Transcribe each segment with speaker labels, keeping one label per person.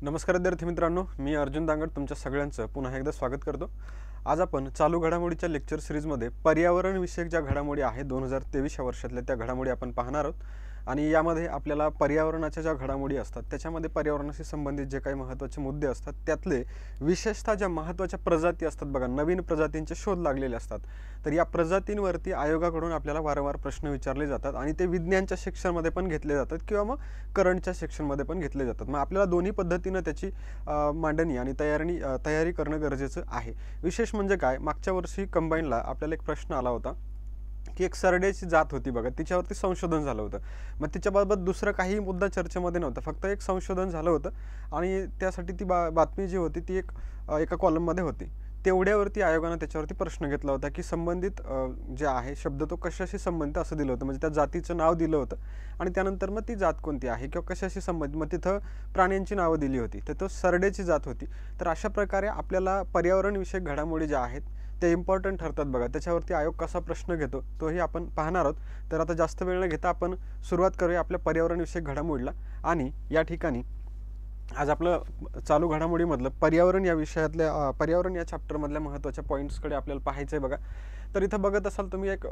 Speaker 1: नमस्कार विद्यार्थी मित्रांनो, मी अर्जुन दांगड तुमच्या सगळ्यांचं पुन्हा एकदा स्वागत करतो। आज आपण चालू घडामोडीच्या लेक्चर सीरीजमध्ये पर्यावरण विषयक ज्या घडामोडी आहेत 2023 या वर्षातल्या त्या घडामोडी आपण पाहणार आहोत। आणि यामध्ये आपल्याला पर्यावरणाच्या ज्या घडामोडी असतात त्याच्यामध्ये पर्यावरणाशी संबंधित जे काही महत्त्वाचे मुद्दे असतात त्यातले विशेषतः ज्या महत्त्वाच्या प्रजाती असतात बघा, नवीन प्रजातींचे शोध लागलेले असतात। तर या प्रजातींवरती आयोगाकडून आपल्याला वारंवार प्रश्न विचारले जातात आणि ते विज्ञानच्या सेक्शनमध्ये पण घेतले जातात किंवा मग करंटच्या सेक्शनमध्ये पण घेतले जातात। मग आपल्याला दोन्ही पद्धतीने त्याची मांडणी आणि तयारी करणं गरजेचं आहे। विशेष म्हणजे काय, मागच्या वर्षी कंबाईनला आपल्याला एक प्रश्न आला होता की एक सरड्याची जात होती बघा, तिच्यावरती संशोधन झालं होतं। मग तिच्याबाबत दुसरं काही मुद्दा चर्चेमध्ये नव्हता, फक्त एक संशोधन झालं होतं आणि त्यासाठी ती बातमी जी होती ती एका कॉलममध्ये होती। तेवढ्यावरती आयोगाने त्याच्यावरती प्रश्न घेतला होता की संबंधित जे आहे शब्द तो कशाशी संबंधित असं दिलं होतं, म्हणजे त्या जातीचं नाव दिलं होतं आणि त्यानंतर मग ती जात कोणती आहे किंवा कशाशी संबंधित, मग तिथं प्राण्यांची नावं दिली होती, तर तो सरड्याची जात होती। तर अशा प्रकारे आपल्याला पर्यावरण विषयक घडामोडी ज्या आहेत ते इम्पॉर्टंट ठरतात बघा, त्याच्यावरती आयोग कसा प्रश्न घेतो तोही आपण पाहणार आहोत। तर आता जास्त वेळ न घेता आपण सुरुवात करूया आपल्या पर्यावरण विषयक घडामोडीला। आणि या ठिकाणी आज आपलं चालू घडामोडीमधलं पर्यावरण या विषयातल्या पर्यावरण या चॅप्टरमधल्या महत्त्वाच्या पॉईंट्सकडे आपल्याला पाहायचं आहे बघा। तर इथं बघत असाल तुम्ही एक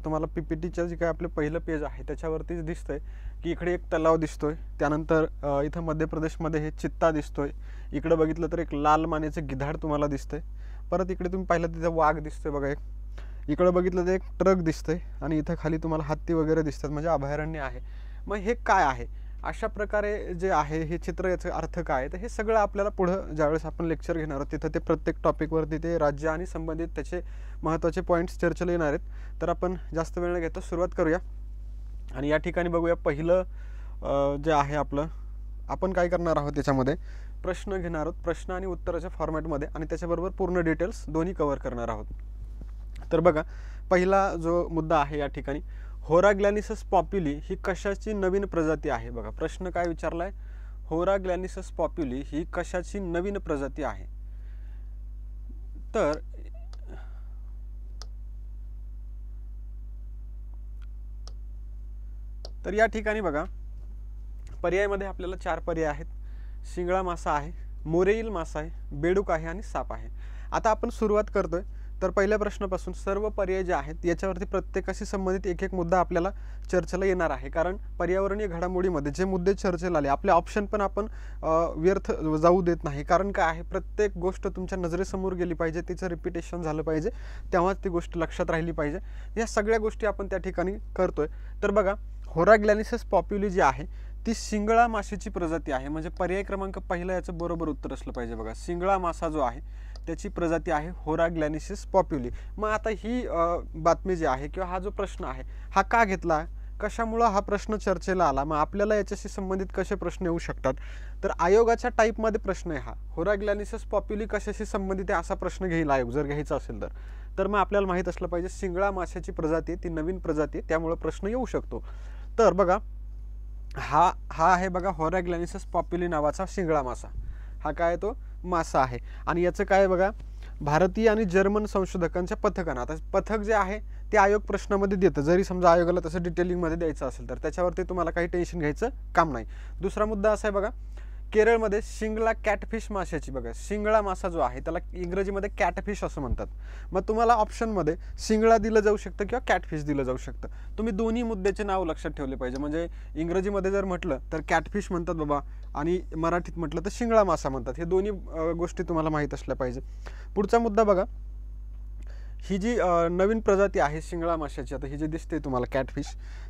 Speaker 1: तुम्हाला पीपीटीचं जे काय आपलं पहिलं पेज आहे त्याच्यावरतीच दिसतंय की इकडे एक तलाव दिसतोय, त्यानंतर इथं मध्य प्रदेशमध्ये हे चित्ता दिसतोय, इकडे बघितलं तर एक लाल मानेचं गिधाड तुम्हाला दिसतंय, परत इकडे तुम्ही पाहिलं तिथं वाघ दिसतोय बघा एक, इकडे बघितलं तर एक ट्रक दिसतंय आणि इथं खाली तुम्हाला हत्ती वगैरे दिसतात, म्हणजे अभयारण्य आहे। मग हे काय आहे, अशा प्रकारे जे आहे हे चित्र, याचा अर्थ काय, तर हे सगळं आपल्याला पुढं ज्यावेळेस आपण लेक्चर घेणार आहोत तिथं ते प्रत्येक टॉपिकवरती ते राज्य आणि संबंधित त्याचे महत्त्वाचे पॉईंट्स चर्चेला येणार आहेत। तर आपण जास्त वेळ न घेता सुरुवात करूया आणि या ठिकाणी बघूया पहिलं जे आहे आपलं, आपण काय करणार आहोत त्याच्यामध्ये प्रश्न घेणार आहोत, प्रश्न आणि उत्तराच्या फॉर्मॅटमध्ये, आणि त्याच्याबरोबर पूर्ण डिटेल्स दोन्ही कव्हर करणार आहोत। तर बघा, पहिला जो मुद्दा आहे या ठिकाणी, होराग्लॅनिसस पॉप्युली ही कशाची नवीन प्रजाती आहे। बघा प्रश्न काय विचारलाय, होराग्लॅनिसस पॉप्युली ही कशाची नवीन प्रजाती आहे। तर या ठिकाणी बघा पर्यायामध्ये आपल्याला 4 पर्याय आहेत, शिंगळा मासा आहे, मोरेईल मासा आहे, बेडूक आहे आणि साप आहे। आता आपण सुरुवात करतोय, तर पहिल्या प्रश्नापासून सर्व पर्याय जे आहेत याच्यावरती प्रत्येकाशी संबंधित एक एक मुद्दा आपल्याला चर्चेला येणार आहे, कारण पर्यावरणीय घडामोडीमध्ये जे मुद्दे चर्चेला आले आपले ऑप्शन पण आपण व्यर्थ जाऊ देत नाही, कारण काय आहे प्रत्येक गोष्ट तुमच्या नजरेसमोर गेली पाहिजे, तिचं रिपिटेशन झालं पाहिजे, तेव्हाच ती गोष्ट लक्षात राहिली पाहिजे। या सगळ्या गोष्टी आपण त्या ठिकाणी करतोय। तर बघा, होराग्लॅनिसस पॉप्युली जी आहे ती शिंगळा माशाची प्रजाती आहे, म्हणजे पर्याय क्रमांक पहिला याचं बरोबर उत्तर असलं पाहिजे बघा। शिंगळा मासा जो आहे त्याची प्रजाती आहे होराग्लॅनिसस पॉप्युली। मग आता ही बातमी जी आहे किंवा हा जो प्रश्न आहे हा का घेतला, कशामुळे हा प्रश्न चर्चेला आला, मग आपल्याला याच्याशी संबंधित कसे प्रश्न येऊ शकतात, तर आयोगाच्या टाईपमध्ये प्रश्न आहे हा, होराग्लॅनिसस पॉप्युली कशाशी संबंधित आहे असा प्रश्न घेईल आयोग जर घ्यायचा असेल तर मग आपल्याला माहीत असलं पाहिजे शिंगळा माशाची प्रजाती ती नवीन प्रजाती, त्यामुळे प्रश्न येऊ शकतो। तर बघा हा आहे बघा होराग्लॅनिसस पॉप्युली नावाचा शिंगळा मासा, हा काय तो मासा आहे आणि याचं काय बघा, भारतीय आणि जर्मन संशोधकांच्या पथकानं, आता पथक जे आहे ते आयोग प्रश्नामध्ये देतं, जरी समजा आयोगाला तसं डिटेलिंगमध्ये द्यायचं असेल तर त्याच्यावरती तुम्हाला काही टेन्शन घ्यायचं काम नाही। दुसरा मुद्दा असा आहे बघा, केरळमध्ये शिंगळा कॅटफिश माशाची, बघा शिंगळा मासा जो आहे त्याला इंग्रजीमध्ये कॅटफिश असं म्हणतात, मग तुम्हाला ऑप्शनमध्ये शिंगळा दिलं जाऊ शकतं किंवा कॅटफिश दिलं जाऊ शकतं। तुम्ही दोन्ही मुद्द्याचे नाव लक्षात ठेवले पाहिजे, म्हणजे इंग्रजीमध्ये जर म्हटलं तर कॅटफिश म्हणतात बाबा आणि मराठीत म्हटलं तर शिंगळा मासा म्हणतात, हे दोन्ही गोष्टी तुम्हाला माहीत असल्या पाहिजे। पुढचा मुद्दा बघा, ही जी नवीन प्रजाती आहे शिंगळा माशाची, आता ही जी दिसते तुम्हाला कॅटफिश,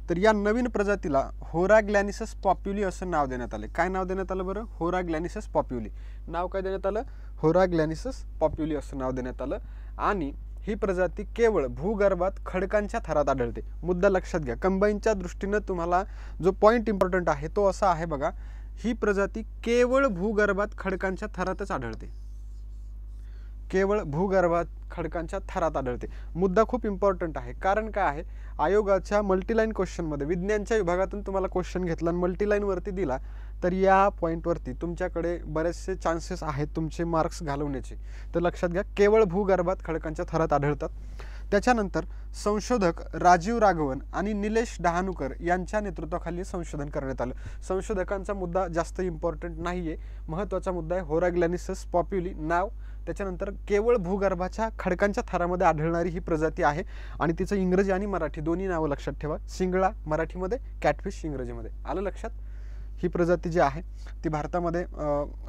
Speaker 1: तर या नवीन प्रजातीला होराग्लॅनिसस पॉप्युली असं नाव देण्यात आले। काय नाव देण्यात आलं बरं, होराग्लॅनिसस पॉप्युली, नाव काय देण्यात आलं, होराग्लॅनिसस पॉप्युली असं नाव देण्यात आलं। आणि ही प्रजाती केवळ भूगर्भात खडकांच्या थरात आढळते। मुद्दा लक्षात घ्या, कंबाईनच्या दृष्टीनं तुम्हाला जो पॉईंट इम्पॉर्टंट आहे तो असा आहे बघा, ही प्रजाती केवळ भूगर्भात खडकांच्या थरातच आढळते, केवळ भूगर्भात खडकांच्या थरात आढळते। मुद्दा खूप इम्पॉर्टंट आहे, कारण काय आहे आयोगाच्या मल्टीलाईन क्वेश्चनमध्ये विज्ञानच्या विभागातून तुम्हाला क्वेश्चन घेतला आणि मल्टीलाईनवरती दिला तर या पॉईंटवरती तुमच्याकडे बरेचसे चान्सेस आहेत तुमचे मार्क्स घालवण्याचे। तर लक्षात घ्या, केवळ भूगर्भात खडकांच्या थरात आढळतात। त्याच्यानंतर संशोधक राजीव राघवन आणि निलेश डहाणूकर यांच्या नेतृत्वाखाली संशोधन करण्यात आलं. संशोधकांचा मुद्दा जास्त इम्पॉर्टंट नाही आहे, महत्त्वाचा मुद्दा आहे होराग्लॅनिसस पॉप्युली नाव. त्याच्यानंतर केवळ भूगर्भाच्या खडकांच्या थरामध्ये आढळणारी ही प्रजाती आहे आणि तिचं इंग्रजी आणि मराठी दोन्ही नावं लक्षात ठेवा. शिंगळा मराठीमध्ये, कॅटफिश इंग्रजीमध्ये. आलं लक्षात? ही प्रजाती जी आहे ती भारतामध्ये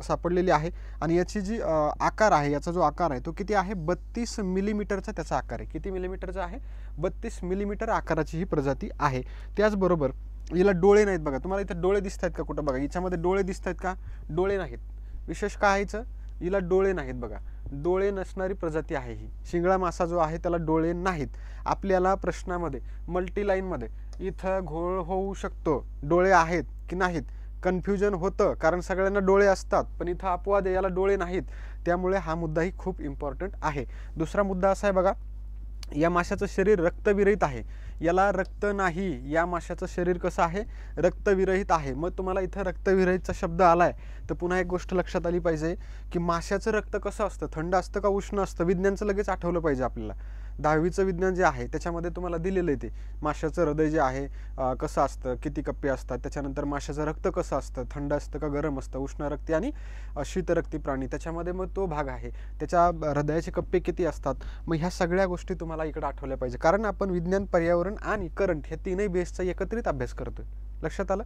Speaker 1: सापडलेली आहे आणि याची जी आकार आहे, याचा जो आकार आहे तो किती आहे? 32 मिलीमीटरचा त्याचा आकार आहे. किती मिलीमीटरचा आहे? 32 मिलीमीटर आकाराची ही प्रजाती आहे. त्याचबरोबर हिला डोळे नाहीत बघा. तुम्हाला इथे डोळे दिसत आहेत का कुठं? बघा हिच्यामध्ये डोळे दिसत आहेत का? डोळे नाहीत. विशेष काय आहे हिचं? हिला डोळे नाहीत बघा. डोळे नसणारी प्रजाती आहे ही. शिंगळा मासा जो आहे त्याला डोळे नाहीत. आपल्याला प्रश्नामध्ये मल्टीलाईनमध्ये इथं घोळ होऊ शकतो, डोळे आहेत की नाहीत, कन्फ्युजन होतं, कारण सगळ्यांना डोळे असतात पण इथं अपवाद आहे, याला डोळे नाहीत. त्यामुळे हा मुद्दाही खूप इम्पॉर्टंट आहे. दुसरा मुद्दा असा आहे बघा, या माशाचं शरीर रक्तविरहित आहे. याला रक्त नाही. या माशाचं शरीर कसं आहे? रक्तविरहित आहे. मग तुम्हाला इथं रक्तविरहितचा शब्द आलाय तर पुन्हा एक गोष्ट लक्षात आली पाहिजे की माशाचं रक्त कसं असतं? थंड असतं का उष्ण असतं? विज्ञानचं लगेच आठवलं पाहिजे आपल्याला. 10वीचं विज्ञान जे आहे त्याच्यामध्ये तुम्हाला दिलेलं आहे ते माशाचं हृदय जे आहे कसं असतं, किती कप्पे असतात, त्याच्यानंतर माशाचं रक्त कसं असतं, थंड असतं का गरम असतं, उष्ण रक्ती आणि शीतरक्ती प्राणी, त्याच्यामध्ये मग तो भाग आहे. त्याच्या हृदयाचे कप्पे किती असतात. मग ह्या सगळ्या गोष्टी तुम्हाला इकडे आठवल्या पाहिजे, कारण आपण विज्ञान, पर्यावरण आणि करंट हे तीनही बेसचा एकत्रित अभ्यास करतोय. लक्षात आलं?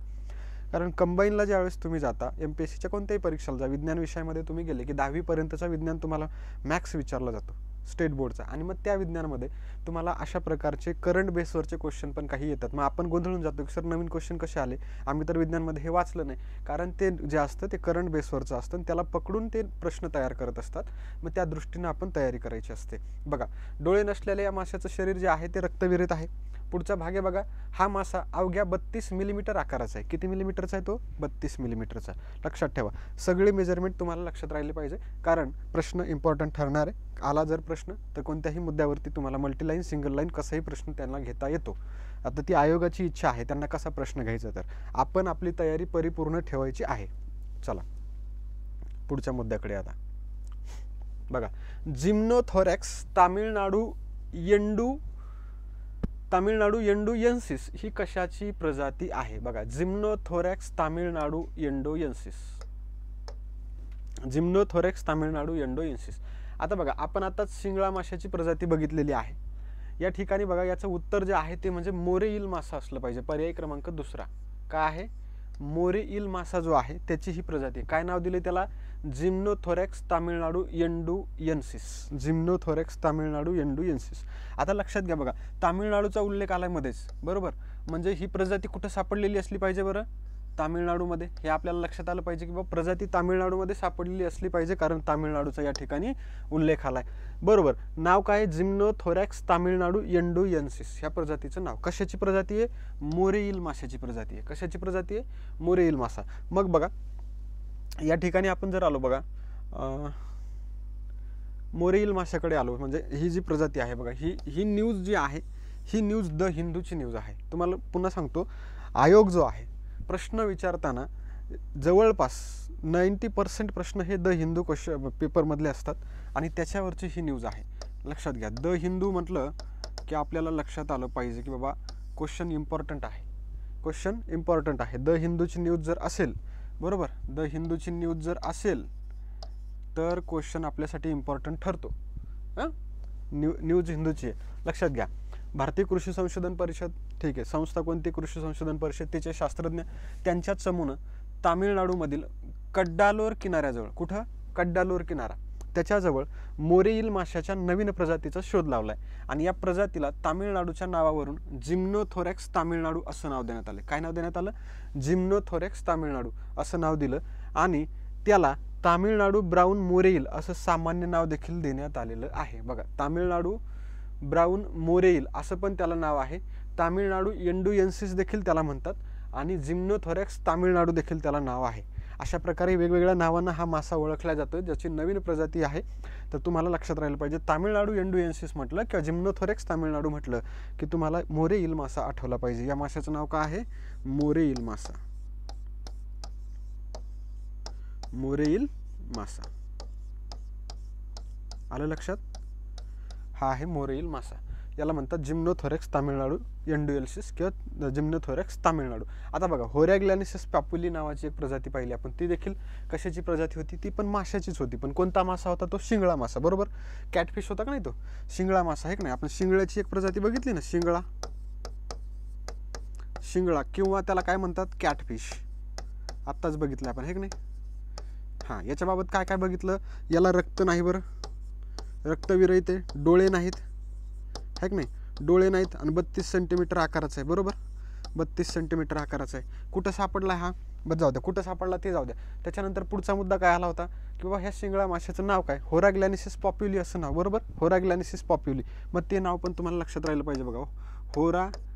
Speaker 1: कारण कंबाईनला ज्यावेळेस तुम्ही जाता, MPSCच्या कोणत्याही परीक्षेला जा, विज्ञान विषयामध्ये तुम्ही गेले की 10वीपर्यंतचा विज्ञान तुम्हाला मॅथ्स विचारला जातो स्टेट बोर्डचा, आणि मग त्या विज्ञानामध्ये तुम्हाला अशा प्रकारचे करंट बेसवरचे क्वेश्चन पण काही येतात. मग आपण गोंधळून जातो की सर नवीन क्वेश्चन कसे आले, आम्ही तर विज्ञानमध्ये हे वाचलं नाही. कारण ते जे असतं ते करंट बेसवरचं असतं आणि त्याला पकडून ते प्रश्न तयार करत असतात. मग त्या दृष्टीनं आपण तयारी करायची असते. बघा, डोळे नसलेल्या या माशाचं शरीर जे आहे ते रक्तविरहित आहे. पुढचा भाग आहे बघा, हा मासा अवघ्या 32 मिलीमीटर आकाराचा आहे. किती मिलीमीटरचा आहे तो? 32 मिलीमीटरचा. लक्षात ठेवा, सगळे मेजरमेंट तुम्हाला लक्षात राहिले पाहिजे, कारण प्रश्न इम्पॉर्टंट ठरणार आहे. आला जर प्रश्न तर कोणत्याही मुद्द्यावरती तुम्हाला मल्टीलाईन, सिंगल लाईन कसाही प्रश्न त्यांना घेता येतो. आता ती आयोगाची इच्छा आहे त्यांना कसा प्रश्न घ्यायचा, तर आपण आपली तयारी परिपूर्ण ठेवायची आहे. चला पुढच्या मुद्द्याकडे. आता बघा, जिम्नोथोरॅक्स तामिळनाडू येंडुयेन्सिस ही कशाची प्रजाती आहे? बघा, जिम्नोथोरॅक्स तामिळनाडू येंडुयेन्सिस. जिम्नोथोरॅक्स तामिळनाडू येंडुयेन्सिस. आता बघा, आपण आताच शिंगळा माशाची प्रजाती बघितलेली आहे. या ठिकाणी बघा, याचं उत्तर जे आहे ते म्हणजे मोरेईल मासा असलं पाहिजे. पर्याय क्रमांक दुसरा काय आहे? मोरेईल मासा जो आहे त्याची ही प्रजाती. काय नाव दिले त्याला? जिम्नोथोरॅक्स तामिळनाडू येंडुयेन्सिस. जिम्नोथोरॅक्स तामिळनाडू येंडुयेन्सिस. आता लक्षात घ्या बघा, तामिळनाडूचा उल्लेख आलाय मध्येच, बरोबर. म्हणजे ही प्रजाती कुठं सापडलेली असली पाहिजे बरं? तामिळनाडूमध्ये. हे आपल्याला लक्षात आलं पाहिजे की बाबा प्रजाती तामिळनाडूमध्ये सापडलेली असली पाहिजे, कारण तामिळनाडूचा या ठिकाणी उल्लेख आलाय. बरोबर. नाव काय? जिम्नोथोरॅक्स तामिळनाडू येंडुयेन्सिस. ह्या प्रजातीचं नाव. कशाची प्रजाती आहे? मोरेईल माशाची प्रजाती आहे. कशाची प्रजाती आहे? मोरेईल मासा. मग बघा, या ठिकाणी आपण जर आलो बघा, मोरेईल माशाकडे आलो, म्हणजे ही जी प्रजाती आहे बघा, ही न्यूज जी आहे ही न्यूज द हिंदूची न्यूज आहे. तुम्हाला पुन्हा सांगतो, आयोग जो आहे प्रश्न विचारताना जवळपास 90% प्रश्न हे द हिंदू पेपरमधले असतात आणि त्याच्यावरची ही न्यूज आहे. लक्षात घ्या, द हिंदू म्हटलं की आपल्याला लक्षात आलं पाहिजे की बाबा क्वेश्चन इम्पॉर्टंट आहे. क्वेश्चन इम्पॉर्टंट आहे. द हिंदूची न्यूज जर असेल, बरोबर, द हिंदूची न्यूज जर असेल तर क्वेश्चन आपल्यासाठी इम्पॉर्टंट ठरतो. न्यूज हिंदूची आहे, लक्षात घ्या. भारतीय कृषी संशोधन परिषद, ठीक आहे, संस्था कोणती? कृषी संशोधन परिषद. तिचे शास्त्रज्ञ त्यांच्याच समूहानं तामिळनाडूमधील कड्डालोर किनाऱ्याजवळ, कुठं? कड्डालोर किनारा, त्याच्याजवळ मोरेईल माशाच्या नवीन प्रजातीचा शोध लावलाय आणि या प्रजातीला तामिळनाडूच्या नावावरून जिम्नोथोरॅक्स तामिळनाडू असं नाव देण्यात आलं. काय नाव देण्यात आलं? जिम्नोथोरॅक्स तामिळनाडू असं नाव दिलं आणि त्याला तामिळनाडू ब्राऊन मोरेईल असं सामान्य नाव देखील देण्यात आलेलं आहे. बघा, तामिळनाडू ब्राऊन मोरेईल असं पण त्याला नाव आहे. तामिळनाडू येंडुयेन्सिस देखील त्याला म्हणतात आणि जिम्नोथोरॅक्स तामिळनाडू देखील त्याला नाव आहे. अशा प्रकारे वेगवेगळ्या नावांना हा मासा ओळखला जातो, ज्याची नवीन प्रजाती आहे. तर तुम्हाला लक्षात राहिलं पाहिजे, तामिळनाडू येंडुयेन्सिस म्हटलं किंवा जिम्नोथोरॅक्स तामिळनाडू म्हटलं की तुम्हाला मोरेईल मासा आठवला पाहिजे. या माशाचं नाव काय आहे? मोरेईल मासा. मोरेईल मासा. आलं लक्षात? हा आहे मोरेईल मासा. याला म्हणतात जिम्नोथोरॅक्स तामिळनाडू एन्ड्युएल्सिस किंवा जिम्नोथोरॅक्स तामिळनाडू. आता बघा होरॅग्लॅनिसिस पॅप्युली नावाची एक प्रजाती पाहिली आपण, ती देखील कशाची प्रजाती होती, ती पण माशाचीच होती. पण कोणता मासा होता, तो शिंगळा मासा. बरोबर, कॅटफिश होता का नाही, तो शिंगळा मासा आहे का नाही. आपण शिंगळ्याची एक प्रजाती बघितली ना, शिंगळा किंवा त्याला काय म्हणतात, कॅटफिश, आत्ताच बघितलं आपण, आहे की नाही. हां, याच्याबाबत काय काय बघितलं, याला रक्त नाही, बरं रक्तविरहित आहे, डोळे नाहीत, आहे की नाही, डोळे नाहीत, आणि 32 सेंटीमीटर आकाराचा आहे. बरोबर, 32 सेंटीमीटर आकाराचा आहे. कुठं सापडला हा, बस जाऊ द्या, कुठं सापडला ते जाऊ द्या. त्याच्यानंतर पुढचा मुद्दा काय आला होता, की बाबा ह्या शिंगळा माशाचं नाव काय, होराग्लॅनिसिस पॉप्युली असं नाव. बरोबर, होराग्लॅनिसिस पॉप्युली. मग ते नाव पण तुम्हाला लक्षात राहिलं पाहिजे बघा, होराग्लॅनिसस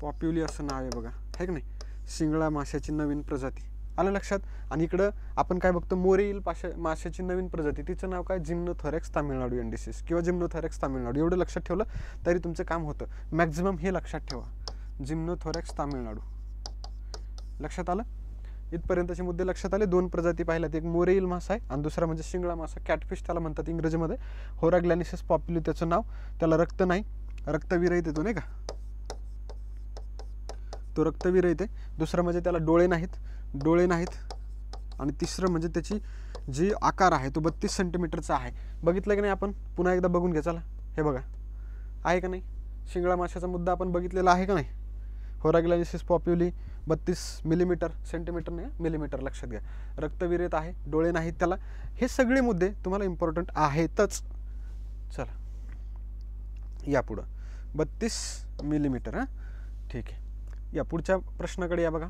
Speaker 1: पॉप्युली असं नाव आहे बघा, आहे की नाही, शिंगळा माशाची नवीन प्रजाती. आलं लक्षात. आणि इकडं आपण काय बघतो, मोरेईल माशाची नवीन प्रजाती, तिचं नाव काय, जिम्नोथोरॅक्स तामिळनाडू एन्डिसिस किंवा जिम्नोथोरॅक्स तामिळनाडू. एवढं लक्षात ठेवलं तरी तुमचं काम होतं. मॅक्झिमम हे लक्षात ठेवा, जिम्नोथोरॅक्स तामिळनाडू. लक्षात आलं, इथपर्यंतचे मुद्दे लक्षात आले. 2 प्रजाती पाहिल्यात, एक मोरेईल मासा आहे आणि दुसरा म्हणजे शिंगळा मासा, कॅटफिश त्याला म्हणतात इंग्रजीमध्ये. होराग्लॅनिसिस पॉप्युली त्याचं नाव. त्याला रक्त नाही, रक्तविरहित येतो नाही का, तो रक्तविरहित आहे. दुसरं म्हणजे त्याला डोळे नाहीत, आणि तिसरं म्हणजे त्याची जी आकार आहे तो 32 सेंटीमीटरचा आहे. बघितलं की नाही आपण, पुन्हा एकदा बघून घ्या चला. हे बघा, आहे का नाही, शिंगळा माशाचा मुद्दा आपण बघितलेला आहे का नाही. होराग्लॅनिसिस पॉप्युली 32 मिलीमीटर, सेंटीमीटर नाही, मिलीमीटर लक्षात घ्या. रक्तविरहित आहे, डोळे नाहीत त्याला. हे सगळे मुद्दे तुम्हाला इम्पॉर्टंट आहेतच. चला या पुढं, 32 मिलीमीटर. हां, ठीक आहे. या पुढच्या प्रश्नाकडे या बघा.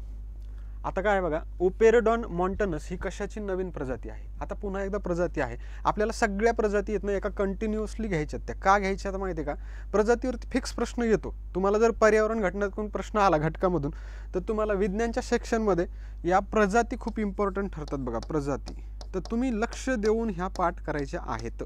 Speaker 1: आता काय आहे बघा, ओपेरोडॉन मॉन्टनस ही कशाची नवीन प्रजाती आहे. आता पुन्हा एकदा प्रजाती आहे, आपल्याला सगळ्या प्रजाती येत नाही, एका कंटिन्युअसली घ्यायच्यात. त्या का घ्यायच्या आता माहिती आहे का, प्रजातीवरती फिक्स प्रश्न येतो. तुम्हाला जर पर्यावरण घटनातून प्रश्न आला घटकामधून, तर तुम्हाला विज्ञानच्या सेक्शनमध्ये या प्रजाती खूप इम्पॉर्टंट ठरतात बघा, प्रजाती. तर तुम्ही लक्ष देऊन ह्या पाठ करायच्या आहेत.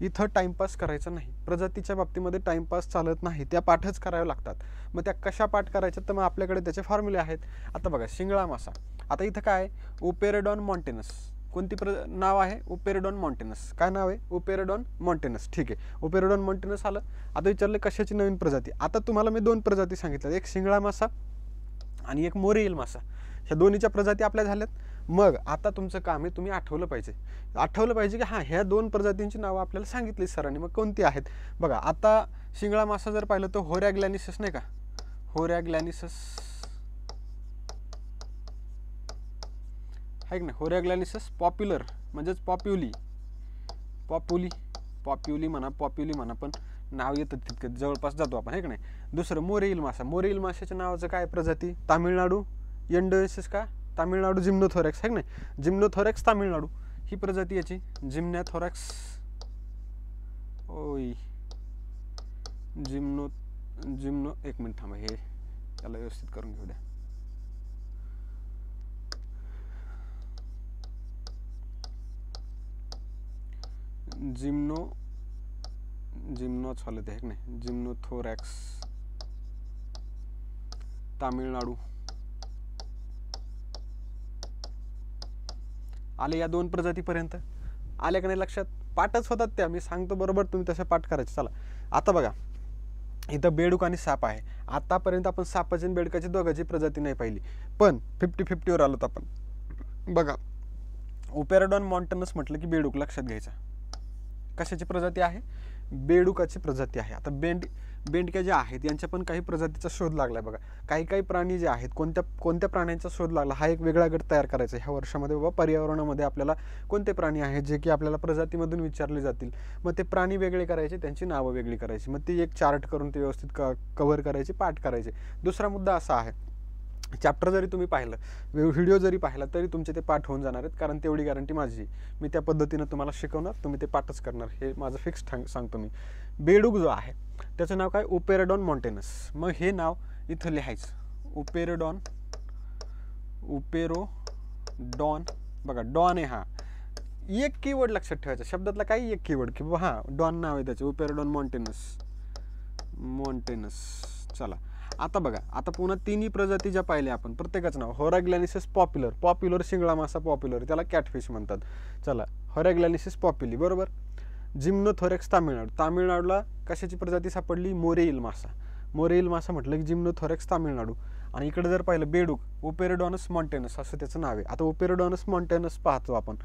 Speaker 1: इथं टाइमपास करायचा नाही. प्रजातीच्या बाबतीमध्ये टाइमपास चालत नाही, त्या पाठच कराव्या लागतात. मग त्या कशा पाठ करायच्या, तर मग आपल्याकडे त्याचे फॉर्म्युले आहेत. आता बघा, शिंगळा मासा, आता इथं काय आहे, ओपेरोडॉन मॉन्टेनस. कोणती नाव आहे, ओपेरोडॉन मॉन्टेनस. काय नाव आहे, ओपेरोडॉन मॉन्टेनस. ठीक आहे, ओपेरोडॉन मॉन्टेनस आलं. आता विचारलं कशाची नवीन प्रजाती. आता तुम्हाला मी 2 प्रजाती सांगितल्या, एक शिंगळा मासा आणि एक मोरेईल मासा. ह्या दोन्हीच्या प्रजाती आपल्या झाल्यात. मग आता तुमचं काम आहे, तुम्ही आठवलं पाहिजे की हां, ह्या 2 प्रजातींची नावं आपल्याला सांगितली सरांनी, मग कोणती आहेत बघा. आता शिंगळा मासा जर पाहिलं तर होरॅग्लॅनिसस नाही का, होरॅग्लॅनिसस आहे की नाही, होरॅग्लॅनिसस पॉप्युलर म्हणजेच पॉप्युली म्हणा, पण नाव येतं तितकं जवळपास जातो आपण, आहे की नाही. दुसरं मोरेईल माशाच्या नावाचं काय प्रजाती, तामिळनाडू एन्डिसिस का, तामिळनाडू जिम्नोथोरॅक्स, आहे की नाही, जिम्नोथोरॅक्स तामिळनाडू ही प्रजाती याची. जिम्नोथोरॅक्स जिम्नो एक मिनिट थांबा, हे त्याला व्यवस्थित करून घेऊ द्या. जिम्नोच आलं ते, आहे की नाही, जिम्नोथोरॅक्स तामिळनाडू आले. या 2 प्रजातीपर्यंत आल्या का नाही लक्षात. पाठच होतात त्या, मी सांगतो बरोबर, तुम्ही तसे पाठ करायचे. चला आता बघा, इथं बेडूक आणि साप आहे. आतापर्यंत आपण सापाची आणि बेडकाची दोघांची प्रजाती नाही पाहिली, पण 50-50वर आलोत आपण. बघा, ओपेरोडॉन मॉन्टनस म्हटलं की बेडूक लक्षात घ्यायचा. कशाची प्रजाती आहे, बेडुकाची प्रजाती आहे. आता बेंडक्या ज्या आहेत यांच्या पण काही प्रजातीचा शोध लागलाय बघा. काही प्राणी जे आहेत, कोणत्या प्राण्यांचा शोध लागला, हा एक वेगळा गट तयार करायचा ह्या वर्षामध्ये. बाबा पर्यावरणामध्ये आपल्याला कोणते प्राणी आहेत जे की आपल्याला प्रजातीमधून विचारले जातील, मग ते प्राणी वेगळे करायचे, त्यांची नावं वेगळी करायची, मग ती एक चार्ट करून ते व्यवस्थित कव्हर करायचे, पाठ करायचे. दुसरा मुद्दा असा आहे, चॅप्टर जरी तुम्ही पाहिलं, व्हिडिओ जरी पाहिला, तरी तुमचे ते पाठ होऊन जाणार आहेत, कारण तेवढी गॅरंटी माझी. मी त्या पद्धतीनं तुम्हाला शिकवणार, तुम्ही ते पाठच करणार, हे माझं फिक्स सांगतो मी. बेडूक जो आहे त्याचं नाव काय, ओपेरोडॉन मॉन्टेनस. मग हे नाव इथं लिहायचं, ओपेरोडॉन बघा, डॉन आहे हा, एक कीवर्ड लक्षात ठेवायचा शब्दातला, काही एक कीवर्ड की बाबा हां डॉन नाव आहे त्याचे, ओपेरोडॉन मॉन्टेनस. चला आता बघा, आता पुन्हा तिन्ही प्रजाती ज्या पाहिल्या आपण, प्रत्येकाचं नाव होराग्लॅनिसिस पॉप्युलर, पॉप्युलर शिंगळा मासा पॉप्युलर, त्याला कॅटफिश म्हणतात. चला, होराग्लॅनिसिस पॉप्युली बरोबर. जिम्नोथोरॅक्स तामिळनाडू, तामिळनाडूला कशाची प्रजाती सापडली? मोरेईल मासा. मोरेईल मासा म्हटलं की जिम्नोथोरॅक्स तामिळनाडू. आणि इकडे जर पाहिलं बेडूक, ओपेरोडॉनस मॉन्टेनस असं त्याचं नाव आहे. आता ओपेरोडॉनस मॉन्टेनस पाहतो आपण.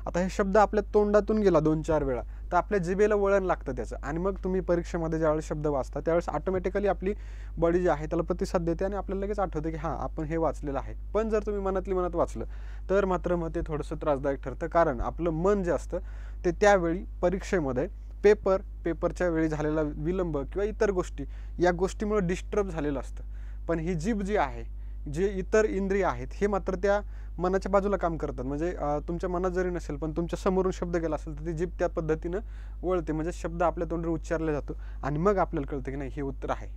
Speaker 1: आता हे शब्द आपल्या तोंडातून गेला 2-4 वेळा तर आपल्या जिभेला वळण लागतं त्याचं, आणि मग तुम्ही परीक्षेमध्ये ज्यावेळेस शब्द वाचता त्यावेळेस ऑटोमॅटिकली आपली बॉडी जी आहे त्याला प्रतिसाद देते आणि आपल्याला लगेच आठवतं की हां आपण हे वाचलेलं आहे. पण जर तुम्ही मनातली मनात वाचलं तर मात्र मग ते थोडंसं त्रासदायक ठरतं, कारण आपलं मन जे असतं ते त्यावेळी परीक्षेमध्ये पेपरच्या वेळी झालेला विलंब किंवा इतर गोष्टी, या गोष्टीमुळे डिस्टर्ब झालेलं असतं. पण ही जीभ जी आहे, जे इतर इंद्रिय आहेत हे मात्र त्या मनाच्या बाजूला काम करतात. म्हणजे तुमच्या मनात जरी नसेल पण तुमच्या समोरून शब्द गेला असेल तर ती जीभ त्या पद्धतीनं वळते, म्हणजे शब्द आपल्या तोंडावर उच्चारला जातो आणि मग आपल्याला कळतं की नाही हे उत्तर आहे.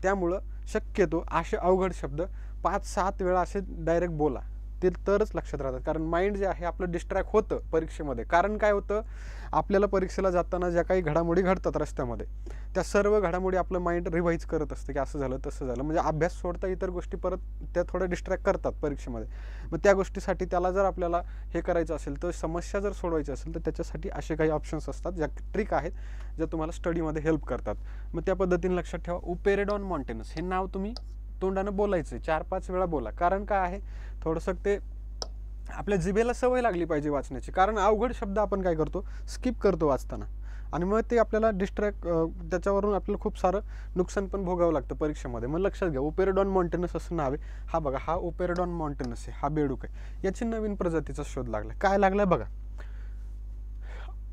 Speaker 1: त्यामुळं शक्यतो असे अवघड शब्द 5-7 वेळा असे डायरेक्ट बोला, ते तरच लक्षात राहतात. कारण माइंड जे आहे आपलं डिस्ट्रॅक्ट होतं परीक्षेमध्ये. कारण काय होतं, आपल्याला परीक्षेला जाताना ज्या काही घडामोडी घडतात रस्त्यामध्ये, त्या सर्व घडामोडी आपलं माइंड रिवाईज करत असतं की असं झालं तसं झालं. म्हणजे अभ्यास सोडता इतर गोष्टी परत त्या थोड्या डिस्ट्रॅक्ट करतात परीक्षेमध्ये. मग त्या गोष्टीसाठी त्याला जर आपल्याला हे करायचं असेल तर, समस्या जर सोडवायची असेल तर त्याच्यासाठी असे काही ऑप्शन्स असतात, ज्या ट्रिक आहेत ज्या तुम्हाला स्टडीमध्ये हेल्प करतात. मग त्या पद्धतीने लक्षात ठेवा. ओपेरोडॉन मॉन्टेनस हे नाव तुम्ही तोंडानं बोलायचं, 4-5 वेळा बोला. कारण काय आहे, थोडंसं ते आपल्या जिभेला सवय लागली पाहिजे वाचण्याची. कारण अवघड शब्द आपण काय करतो, स्किप करतो वाचताना, आणि मग ते आपल्याला डिस्ट्रॅक्ट, त्याच्यावरून आपल्याला खूप सारं नुकसान पण भोगावं लागतं परीक्षेमध्ये. मग लक्षात घ्या, ओपेरोडॉन मॉन्टेनस असं नाव आहे. हा बघा, हा ओपेरोडॉन मॉन्टेनस आहे, हा बेडूक आहे. याची नवीन प्रजातीचा शोध लागला. काय लागलाय बघा,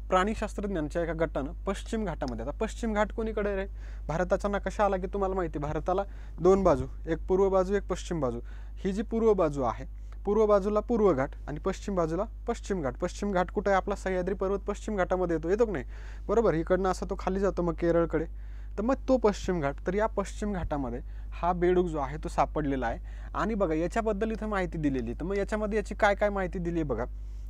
Speaker 1: प्राणीशास्त्रज्ञांच्या एका गटानं पश्चिम घाटामध्ये, आता पश्चिम घाट कोणीकडे रे, भारताचा नकाशा आला की तुम्हाला माहिती, भारताला 2 बाजू, एक पूर्व बाजू एक पश्चिम बाजू. ही जी पूर्व बाजू आहे, पूर्व बाजूला पूर्व घाट आणि पश्चिम बाजूला पश्चिम घाट. पश्चिम घाट कुठे आहे, आपला सह्याद्री पर्वत पश्चिम घाटामध्ये येतो की नाही, बरोबर. इकडनं असं तो खाली जातो मग केरळकडे, तर मग तो पश्चिम घाट. तर या पश्चिम घाटामध्ये हा बेडूक जो आहे तो सापडलेला आहे. आणि बघा याच्याबद्दल इथं माहिती दिलेली, तर मग याच्यामध्ये याची काय काय माहिती दिली आहे बघा.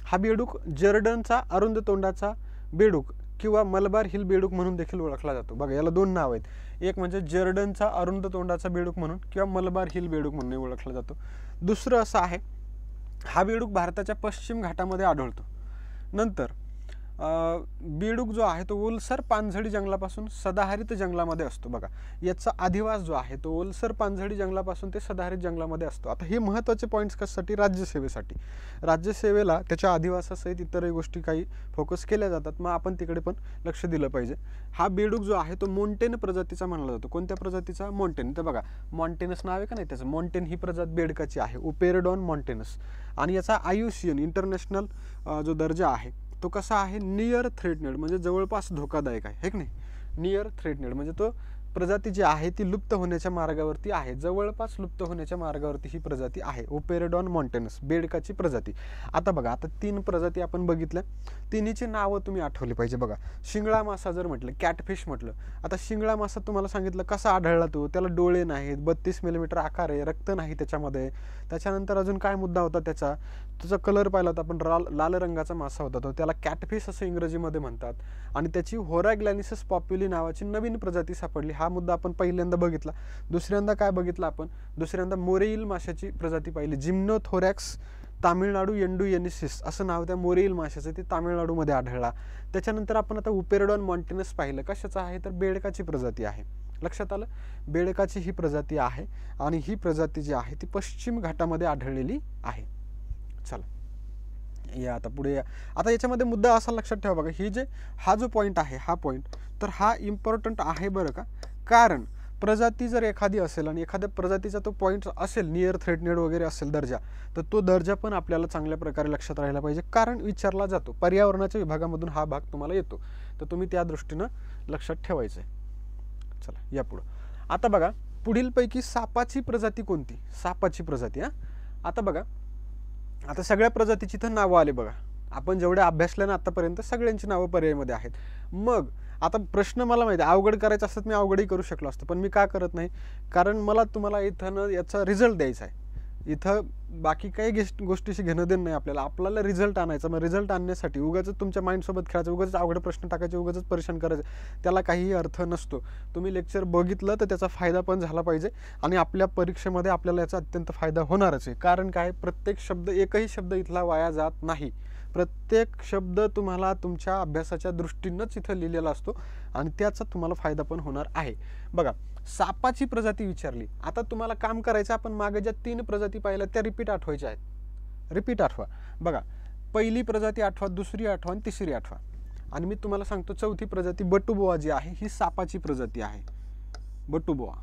Speaker 1: हा बेडूक जर्डनचा अरुंद तोंडाचा बेडूक किंवा मलबार हिल बेडूक म्हणून देखील ओळखला जातो. बघा, याला 2 नाव आहेत. एक म्हणजे जर्डनचा अरुंद तोंडाचा बेडूक म्हणून किंवा मलबार हिल बेडूक म्हणून ओळखला जातो. दुसरं असं आहे, हा बेडूक भारताच्या पश्चिम घाटामध्ये आढळतो. नंतर बेडूक जो आहे तो ओलसर पानझडी जंगलापासून सदाहरित जंगलामध्ये असतो. बघा, याचा अधिवास जो आहे तो ओलसर पानझडी जंगलापासून ते सदाहरित जंगलामध्ये असतो. आता हे महत्त्वाचे पॉईंट्स कशासाठी, राज्यसेवेसाठी. राज्यसेवेला त्याच्या अधिवासासहित इतरही गोष्टी काही फोकस केल्या जातात, मग आपण तिकडे पण लक्ष दिलं पाहिजे. हा बेडूक जो आहे तो मोंटेन प्रजातीचा मानला जातो. कोणत्या प्रजातीचा? मोंटेन. तर बघा, मॉन्टेनस नाव आहे का नाही त्याचं, मोंटेन ही प्रजात बेडकाची आहे, ओपेरोडॉन मॉन्टेनस. आणि याचा IUCN इंटरनॅशनल जो दर्जा आहे तो कसा आहे, नियर थ्रेटनेड, म्हणजे जवळपास धोकादायक आहे, हे की नाही. नियर थ्रेटनेड म्हणजे तो प्रजाती जी आहे ती लुप्त होण्याच्या मार्गावरती आहे, जवळपास लुप्त होण्याच्या मार्गावरती ही प्रजाती आहे, ओपेरोडॉन मॉन्टेनस, बेडकाची प्रजाती. आता बघा, आता 3 प्रजाती आपण बघितल्या, तिन्हीची नावं तुम्ही आठवली पाहिजे. बघा, शिंगळा मासा जर म्हटलं, कॅटफिश म्हटलं, आता शिंगळा मासा तुम्हाला सांगितलं कसा आढळला तो, त्याला डोळे नाहीत, 32 मिलीमीटर आकार आहे, रक्त नाही त्याच्यामध्ये. त्याच्यानंतर अजून काय मुद्दा होता त्याचा कलर पाहिला होता आपण, लाल रंगाचा मासा होता तो, त्याला कॅटफिश असं इंग्रजीमध्ये म्हणतात. आणि त्याची होराग्लॅनिसिस पॉप्युली नावाची नवीन प्रजाती सापडली, हा मुद्दा आपण पहिल्यांदा बघितला. दुसऱ्यांदा काय बघितलं आपण, दुसऱ्यांदा मोरेईल माशाची प्रजाती पाहिली, जिम्नोथोरॅक्स तामिळनाडू येंडुयेनिसिस असं नाव त्या मोरेईल माशाचं, ते तामिळनाडूमध्ये आढळला. त्याच्यानंतर आपण आता ओपेरोडॉन मॉन्टेनस पाहिलं, कशाचं आहे तर बेडकाची प्रजाती आहे. लक्षात आलं, बेडकाची ही प्रजाती आहे आणि ही प्रजाती जी आहे ती पश्चिम घाटामध्ये आढळलेली आहे. चला या आता पुढे या. आता याच्यामध्ये मुद्दा असा लक्षात ठेवा बघा, ही जे हा जो पॉईंट आहे, हा पॉईंट तर हा इम्पॉर्टंट आहे बरं का. कारण प्रजाती जर एखादी असेल आणि एखाद्या प्रजातीचा तो पॉईंट असेल नियर थ्रेटनेड वगैरे असेल दर्जा, तर तो दर्जा पण आपल्याला चांगल्या प्रकारे लक्षात राहायला पाहिजे, कारण विचारला जातो. पर्यावरणाच्या विभागामधून हा भाग तुम्हाला येतो, तर तुम्ही त्या दृष्टीनं लक्षात ठेवायचं आहे. चला या पुढं. आता बघा, पुढीलपैकी सापाची प्रजाती कोणती, सापाची प्रजाती. आता बघा, आता सगळ्या प्रजातीची तर नावं आले बघा, आपण जेवढे अभ्यासल्या ना आतापर्यंत सगळ्यांची नावं पर्यायमध्ये आहेत. मग आता प्रश्न मला माहिती आहे, अवघड करायचं असतं मी अवघडही करू शकलो असतो, पण मी का करत नाही, कारण मला तुम्हाला इथं याचा रिझल्ट द्यायचा आहे. इथं बाकी काही गोष्टीशी घेणं देणं नाही आपल्याला रिझल्ट आणायचा. मग रिझल्ट आणण्यासाठी उगाच तुमच्या माइंडसोबत खेळायचं, उगाच अवघड प्रश्न टाकायचे, उगाच परेशान करायचं, त्याला काहीही अर्थ नसतो. तुम्ही लेक्चर बघितलं तर त्याचा फायदा पण झाला पाहिजे आणि आपल्या परीक्षेमध्ये आपल्याला याचा अत्यंत फायदा होणारच आहे. कारण काय, प्रत्येक शब्द, एकही शब्द इथला वाया जात नाही. प्रत्येक शब्द तुम्हाला तुमच्या अभ्यासाच्या दृष्टीनंच इथं लिहिलेला असतो आणि त्याचा तुम्हाला फायदा पण होणार आहे. बघा, सापाची प्रजाती विचारली. आता तुम्हाला काम करायचं, आपण मागे ज्या 3 प्रजाती पाहिल्या त्या रिपीट आठवायच्या आहेत. रिपीट आठवा. बघा, पहिली प्रजाती आठवा, दुसरी आठवा आणि तिसरी आठवा. आणि मी तुम्हाला सांगतो चौथी प्रजाती बटुबोआ जी आहे ही सापाची प्रजाती आहे. बटुबोआ.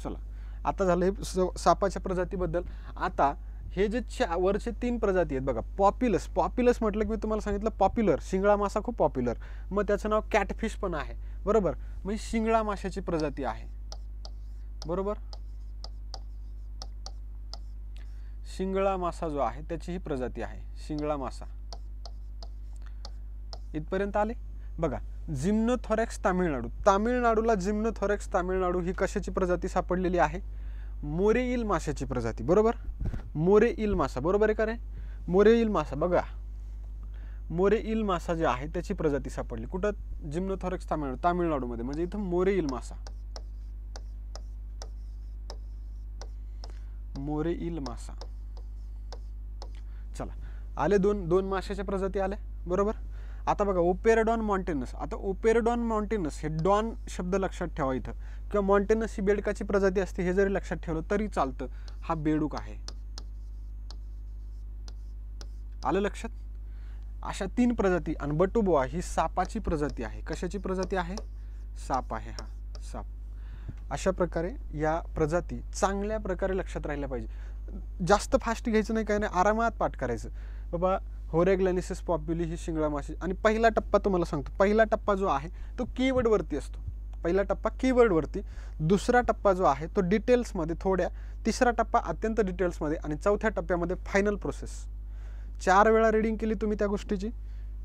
Speaker 1: चला, आता झालं हे सापाच्या प्रजातीबद्दल. आता हे जे वरचे 3 प्रजाती आहेत बघा, पॉप्युलस. पॉप्युलस म्हटलं की मी तुम्हाला सांगितलं पॉप्युलर, शिंगळा मासा खूप पॉप्युलर. मग त्याचं नाव कॅटफिश पण आहे, बरोबर. मग शिंगळा माशाची प्रजाती आहे, बरोबर. शिंगळा मासा जो आहे त्याची ही प्रजाती आहे, शिंगळा मासा. इथपर्यंत आले. बघा, जिम्नोथोरॅक्स तामिळनाडू. तामिळनाडूला जिम्नोथोरॅक्स तामिळनाडू ही कशाची प्रजाती सापडलेली आहे? मोरेईल माशाची प्रजाती, बरोबर. मोरेईल मासा, बरोबर आहे का रे? मोरेईल मासा. बघा, मोरेईल मासा जे आहे त्याची प्रजाती सापडली कुठं? जिम्नोथोरॅक्स तामिळनाडूमध्ये. म्हणजे इथं मोरेईल मासा, मोरेईल मासा. चला, आले दोन माशाच्या प्रजाती आल्या, बरोबर. आता बघा, ओपेरडॉन मॉन्टेनस. आता ओपेरडॉन मॉन्टेनस हे डॉन शब्द लक्षात ठेवा इथं, किंवा मॉन्टेनस ही बेडकाची प्रजाती असते हे जरी लक्षात ठेवलं तरी चालतं. हा बेडूक आहे, आलं लक्षात. अशा 3 प्रजाती. आणि बटुबोआ ही सापाची प्रजाती आहे. कशाची प्रजाती आहे? साप आहे, हा साप. अशा प्रकारे या प्रजाती चांगल्या प्रकारे लक्षात राहिल्या पाहिजे. जास्त फास्ट घ्यायचं नाही, काय नाही, आरामात पाठ करायचं. बाबा, होरेग्लॅनिसिस पॉप्युली ही शिंगळा माशी. आणि पहिला टप्पा तुम्हाला सांगतो, पहिला टप्पा जो आहे तो कीवर्डवरती असतो. पहिला टप्पा कीवर्डवरती, दुसरा टप्पा जो आहे तो डिटेल्समध्ये थोड्या, तिसरा टप्पा अत्यंत डिटेल्समध्ये, आणि चौथ्या टप्प्यामध्ये फायनल प्रोसेस. 4 वेळा रीडिंग केली तुम्ही त्या गोष्टीची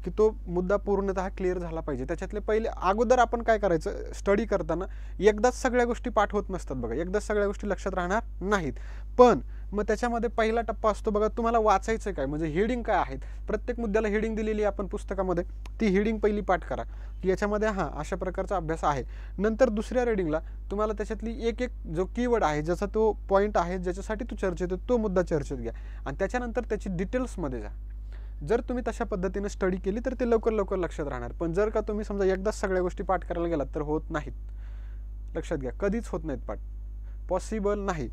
Speaker 1: की तो मुद्दा पूर्णतः क्लिअर झाला पाहिजे. त्याच्यातले पहिले अगोदर आपण काय करायचं, स्टडी करताना एकदाच सगळ्या गोष्टी पाठ होत नसतात बघा, एकदाच सगळ्या गोष्टी लक्षात राहणार नाहीत. पण मग त्याच्यामध्ये पहिला टप्पा असतो बघा, तुम्हाला वाचायचं काय, म्हणजे हेडिंग काय आहेत. प्रत्येक मुद्द्याला हेडिंग दिलेली आहे आपण पुस्तकामध्ये, ती हेडिंग पहिली पाठ करा की याच्यामध्ये अशा प्रकारचा अभ्यास आहे. नंतर दुसऱ्या रीडिंगला तुम्हाला त्याच्यातली एक जो कीवर्ड आहे, ज्याचा तो पॉईंट आहे, ज्याच्यासाठी तो चर्चेत तो मुद्दा चर्चेत घ्या, आणि त्याच्यानंतर त्याची डिटेल्समध्ये जा. जर तुम्ही तशा पद्धतीने स्टडी केली तर ते लवकर लक्षात राहणार. पण जर का तुम्ही समजा एकदाच सगळ्या गोष्टी पाठ करायला गेलात तर होत नाहीत. लक्षात घ्या, कधीच होत नाहीत पाठ, पॉसिबल नाही.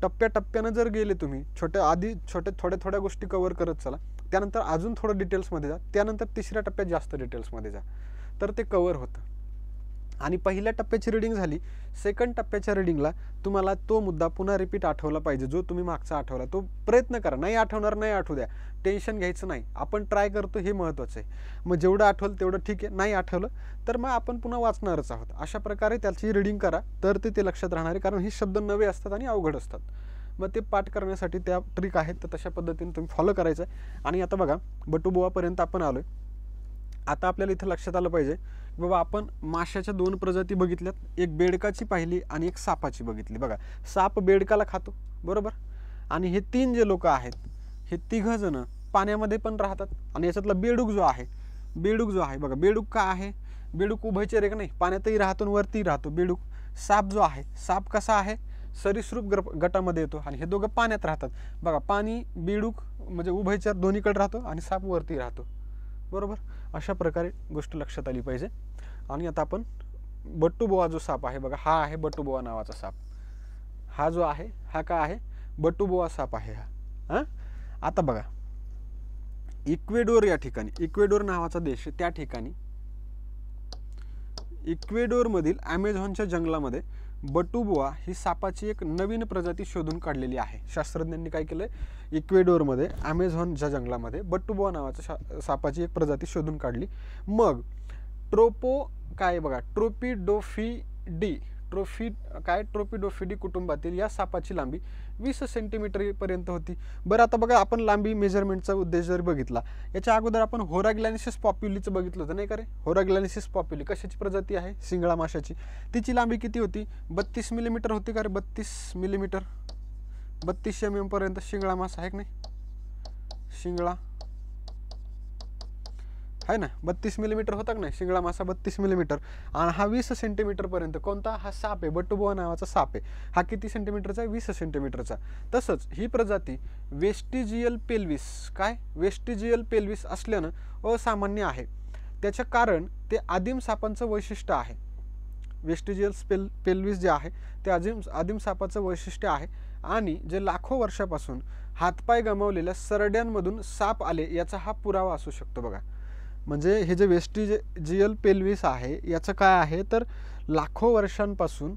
Speaker 1: टप्प्याटप्प्यानं जर गेले तुम्ही, आधी थोड्या गोष्टी कव्हर करत चला, त्यानंतर अजून थोडं डिटेल्समध्ये जा, त्यानंतर तिसऱ्या टप्प्यात जास्त डिटेल्समध्ये जा, तर ते कव्हर होतं. आणि पहिल्या टप्प्याची रीडिंग झाली, सेकंड टप्प्याच्या रीडिंगला तुम्हाला तो मुद्दा पुन्हा रिपीट आठवला पाहिजे जो तुम्ही मागचा आठवला. तो प्रयत्न करा, नाही आठवणार नाही आठवू द्या, टेन्शन घ्यायचं नाही, आपण ट्राय करतो हे महत्त्वाचं आहे. मग जेवढं आठवलं तेवढं ठीक आहे, नाही आठवलं तर मग आपण पुन्हा वाचणारच आहोत. अशा प्रकारे त्याची रीडिंग करा तर ते लक्षात राहणार आहे, कारण हे शब्द नवे असतात आणि अवघड असतात. मग ते पाठ करण्यासाठी त्या ट्रिक आहेत, तर तशा पद्धतीने तुम्ही फॉलो करायचं आहे. आणि आता बघा, बटुबोआपर्यंत आपण आलोय. आता आपल्याला इथं लक्षात आलं पाहिजे बाबा, आपण माशाच्या 2 प्रजाती बघितल्यात, एक बेडकाची पाहिली आणि एक सापाची बघितली. बघा, साप बेडकाला खातो, बरोबर. आणि हे 3 जे लोक आहेत, हे 3 जण पाण्यामध्ये पण राहतात. आणि याच्यातला बेडूक जो आहे बघा, बेडूक का आहे? बेडूक उभयचर एक नाही, पाण्यातही राहतो आणि वरती राहतो बेडूक. साप जो आहे, साप कसा आहे? सरीसृप गटामध्ये येतो आणि हे दोघं पाण्यात राहतात. बघा, पाणी, बेडूक म्हणजे उभयचर दोन्हीकडे राहतो आणि साप वरती राहतो, बरोबर. अशा प्रकारे गोष्ट लक्षात आली पाहिजे. आणि आता आपण बटुबोआ जो साप आहे बघा, हा आहे बटुबोआ नावाचा साप. हा जो आहे हा काय आहे? बटुबोआ साप आहे हा. आता बघा, इक्वेडोर या ठिकाणी, इक्वेडोर नावाचा देश, त्या ठिकाणी इक्वेडोरमधील ॲमेझॉनच्या जंगलामध्ये बटुबोआ ही सापाची एक नवीन प्रजाती शोधून काढलेली आहे. शास्त्रज्ञांनी काय केलंय, इक्वेडोरमध्ये ॲमेझॉनच्या जंगलामध्ये बटुबोआ नावाच्या सापाची एक प्रजाती शोधून काढली. मग ट्रोपिडोफिडी कुटुंबातील या सापाची लांबी 20 सेंटीमीटर पर्यंत होती. बरं, आता बघा, आपण लांबी मेजरमेंटचा उद्देश जर बघितला, याच्या अगोदर आपण होराग्लॅनिसिस पॉप्युलीचं बघितलं होतं नाही का रे? होराग्लॅनिसिस पॉप्युली कशाची प्रजाती आहे? शिंगळा माशाची. तिची लांबी किती होती? 32 मिलीमीटर होती का रे? 32 मिलीमीटर, 3200 mm पर्यंत शिंगळा मासा आहे की नाही, शिंगळा आहे ना, 32 मिलीमीटर होता की नाही शिंगळा मासा, 32 मिलीमीटर. आणि हा 20 सेंटीमीटर पर्यंत कोणता, हा साप आहे, बटुबोआ नावाचा साप आहे. हा किती सेंटीमीटरचा आहे, 20 सेंटीमीटरचा. तसंच ही प्रजाती वेस्टिजियल पेल्विस, काय वेस्टिजियल पेल्विस असल्यानं असामान्य आहे. त्याचं कारण ते आदिम सापांचं वैशिष्ट्य आहे. वेस्टिजियल पेल्विस जे आहे ते आदिम सापाचं वैशिष्ट्य आहे. आणि जे लाखो वर्षापासून हातपाय गमावलेल्या सरड्यांमधून साप आले याचा हा पुरावा असू शकतो बघा. म्हणजे हे जे वेस्टिजियल पेल्विस आहे याचं काय आहे तर लाखो वर्षांपासून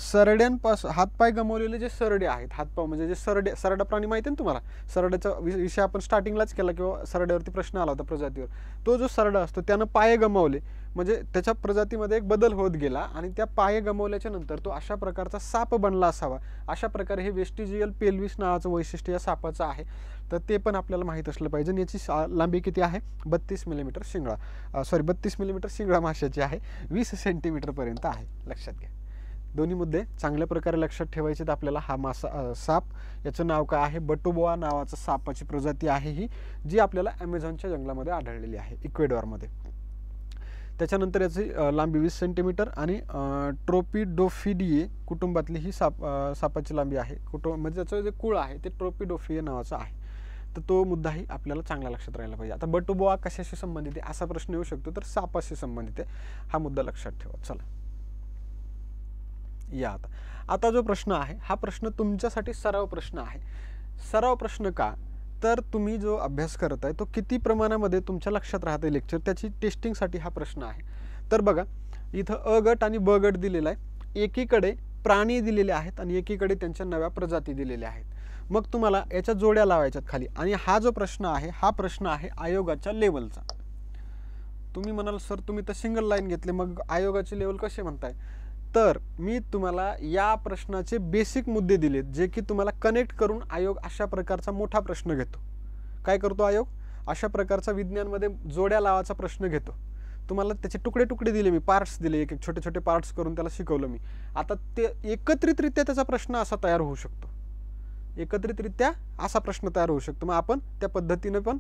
Speaker 1: सरड्यांपासून हातपाय गमावलेले जे सरडे आहेत, हातपाय म्हणजे जे सरडा प्राणी माहिती आहे ना तुम्हाला, सरड्याचा विषय आपण स्टार्टिंगलाच केला किंवा सरड्यावरती प्रश्न आला होता प्रजातीवर. तो जो सरडा असतो त्यानं पाय गमावले म्हणजे त्याच्या प्रजातीमध्ये एक बदल होत गेला आणि त्या पाय गमावल्याच्या नंतर तो अशा प्रकारचा साप बनला असावा. अशा प्रकारे हे वेस्टिजियल पेल्विस नावाचं वैशिष्ट्य या सापाचं आहे. तर ते पण आपल्याला माहीत असलं पाहिजे. याची लांबी किती आहे, 32 मिलीमीटर शिंगळा 32 मिलीमीटर शिंगळा माशाची आहे, 20 सेंटीमीटरपर्यंत आहे. लक्षात घ्या. दोन्ही मुद्दे चांगल्या प्रकारे लक्षात ठेवायचे. आपल्याला हा मासा साप याचं नाव काय आहे, बटुबोआ नावाचं सापाची प्रजाती आहे ही, जी आपल्याला ॲमेझॉनच्या जंगलामध्ये आढळलेली आहे, इक्वेडॉरमध्ये. त्याच्यानंतर याची लांबी 20 सेंटीमीटर आणि ट्रोपिडोफिडिये कुटुंबातली ही सापाची लांबी आहे. म्हणजे त्याचं जे कुळ आहे ते ट्रोपिडोफिये नावाचं आहे. तर तो मुद्दाही आपल्याला चांगला लक्षात राहायला पाहिजे. आता बटुबोआ कशाशी संबंधित आहे असा प्रश्न येऊ शकतो, तर सापाशी संबंधित आहे. हा मुद्दा लक्षात ठेवा. चला या आता जो प्रश्न आहे हा प्रश्न तुमच्यासाठी सराव प्रश्न आहे. सराव प्रश्न का, तर तुम्ही जो अभ्यास करत आहे तो किती प्रमाणामध्ये तुमच्या लक्षात राहते लेक्चर, त्याची टेस्टिंगसाठी हा प्रश्न आहे. तर बघा इथं अ गट आणि ब गट दिलेला आहे. एकीकडे प्राणी दिलेले आहेत आणि एकीकडे त्यांच्या नव्या प्रजाती दिलेल्या आहेत. मग तुम्हाला याच्या जोड्या लावायच्यात खाली. आणि हा जो प्रश्न आहे हा प्रश्न आहे आयोगाच्या लेवलचा. तुम्ही म्हणाल सर तुम्ही तर सिंगल लाईन घेतले, मग आयोगाचे लेवल कसे म्हणताय, तर मी तुम्हाला या प्रश्नाचे बेसिक मुद्दे दिलेत जे की तुम्हाला कनेक्ट करून आयोग अशा प्रकारचा मोठा प्रश्न घेतो. काय करतो आयोग, अशा प्रकारचा विज्ञानमध्ये जोड्या लावायचा प्रश्न घेतो. तुम्हाला त्याचे तुकडे तुकडे दिले, मी पार्ट्स दिले, एक एक छोटे छोटे पार्ट्स करून त्याला शिकवलं मी. आता ते एकत्रितरित्या त्याचा प्रश्न असा तयार होऊ शकतो, एकत्रितरित्या असा प्रश्न तयार होऊ शकतो. मग आपण त्या पद्धतीने पण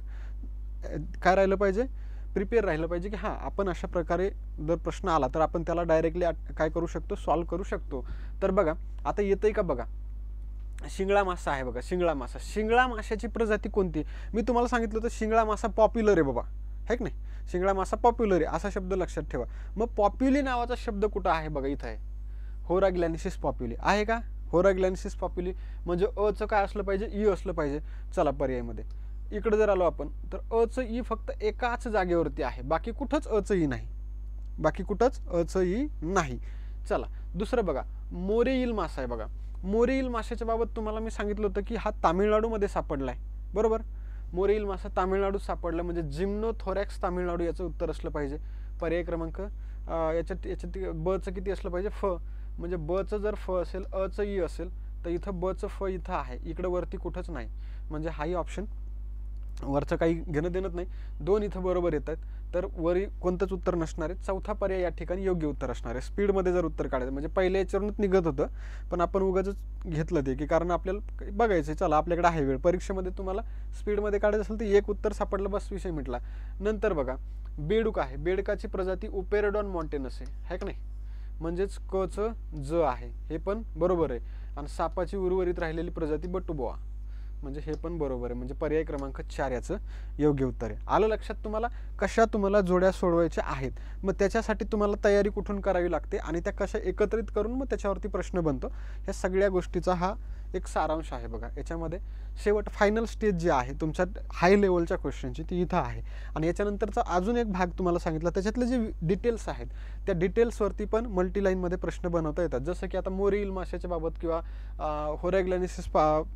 Speaker 1: काय राहिलं पाहिजे, प्रिपेअर राहिलं पाहिजे की हां आपण अशा प्रकारे जर प्रश्न आला तर आपण त्याला डायरेक्टली काय करू शकतो, सॉल्व्ह करू शकतो. तर बघा आता येतंय का, बघा शिंगळा मासा आहे बघा, शिंगळा मासा. शिंगळा माशाची प्रजाती कोणती, मी तुम्हाला सांगितलं होतं शिंगळा मासा पॉप्युलर आहे बाबा, है की नाही, शिंगळा मासा पॉप्युलर आहे असा शब्द लक्षात ठेवा. मग पॉप्युली नावाचा शब्द कुठं आहे, बघा इथं आहे, होराग्लॅनिसिस पॉप्युली आहे का, होराग्लॅनिसिस पॉप्युली म्हणजे अचं काय असलं पाहिजे, ई असलं पाहिजे. चला पर्यायमध्ये इकडे जर आलो आपण तर अचं ई फक्त एकाच जागेवरती आहे, बाकी कुठंच अचं ई नाही, बाकी कुठंच अचं ई नाही. चला दुसरं बघा, मोरेईल मासा आहे बघा. मोरेईल माशाच्या बाबत तुम्हाला मी सांगितलं होतं की हा तामिळनाडूमध्ये सापडलाय, बरोबर. मोरेईल मासा तामिळनाडूत सापडला म्हणजे जिम्नोथोरॅक्स तामिळनाडू याचं उत्तर असलं पाहिजे. पर्याय क्रमांक याच्यात बचं किती असलं पाहिजे, फ. म्हणजे बचं जर फ असेल, अचं ई असेल तर इथं बचं फ इथं आहे, इकडं वरती कुठंच नाही. म्हणजे हाही ऑप्शन वरचं काही घेणं देणं नाही. दोन इथं बरोबर येतात, तर वरी कोणतंच उत्तर नसणार आहे. चौथा पर्याय या ठिकाणी योग्य उत्तर असणार आहे. स्पीडमध्ये जर उत्तर काढायचं म्हणजे पहिल्या याच्यावरूनच निघत होतं, पण आपण उगाच घेतलं ते की कारण आपल्याला बघायचं आहे, चला आपल्याकडे आहे वेळ, परीक्षेमध्ये तुम्हाला स्पीडमध्ये काढायचं असेल तर एक उत्तर सापडलं बस विषय मिटला. नंतर बघा बेडूक आहे, बेडकाची प्रजाती ओपेरोडॉन मॉन्टेनस आहे का नाही, म्हणजेच कचं ज आहे, हे पण बरोबर आहे. आणि सापाची उर्वरित राहिलेली प्रजाती बटुबोआ, म्हणजे हे पण बरोबर आहे. म्हणजे पर्याय क्रमांक 4 याचं योग्य उत्तर आहे. आलं लक्षात तुम्हाला कशा तुम्हाला जोड्या सोडवायच्या आहेत. मग त्याच्यासाठी तुम्हाला तयारी कुठून करावी लागते आणि त्या कशा एकत्रित करून मग त्याच्यावरती प्रश्न बनतो, ह्या सगळ्या गोष्टीचा हा एक सारांश आहे बघा. याच्यामध्ये शेवट फायनल स्टेज जी आहे तुमच्या हाय लेवलच्या क्वेश्चनची ती इथं आहे. आणि याच्यानंतरचा अजून एक भाग तुम्हाला सांगितला, त्याच्यातले जे डिटेल्स आहेत त्या डिटेल्सवरती पण मल्टीलाईनमध्ये प्रश्न बनवता येतात. जसं की आता मोरेईल माशाच्या बाबत किंवा होरॅग्लॅनिसिस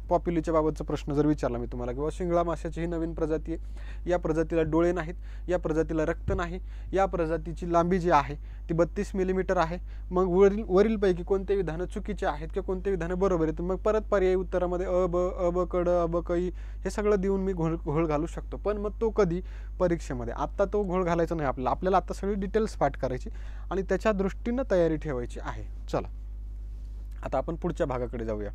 Speaker 1: पॉप्युलीच्या बाबतचा प्रश्न जर विचारला मी तुम्हाला, किंवा शिंगळा माशाची ही नवीन प्रजाती आहे, या प्रजातीला डोळे नाहीत, या प्रजातीला रक्त नाही, या प्रजातीची लांबी जी आहे ती 32 मिलीमीटर आहे, मग वरीलपैकी कोणते विधानं चुकीचे आहेत किंवा कोणते विधानं बरोबर आहेत, मग परत पर्यायी उत्तरामध्ये अ ब कड अ ब क ई हे सगळं देऊन मी घोळ घालू शकतो. पण मग तो कधी परीक्षेमध्ये, आत्ता तो घोळ घालायचा नाही आपल्याला आत्ता सगळी डिटेल्स पाठ करायची आणि त्याच्या दृष्टीनं तयारी ठेवायची आहे. चला आता आपण पुढच्या भागाकडे जाऊया.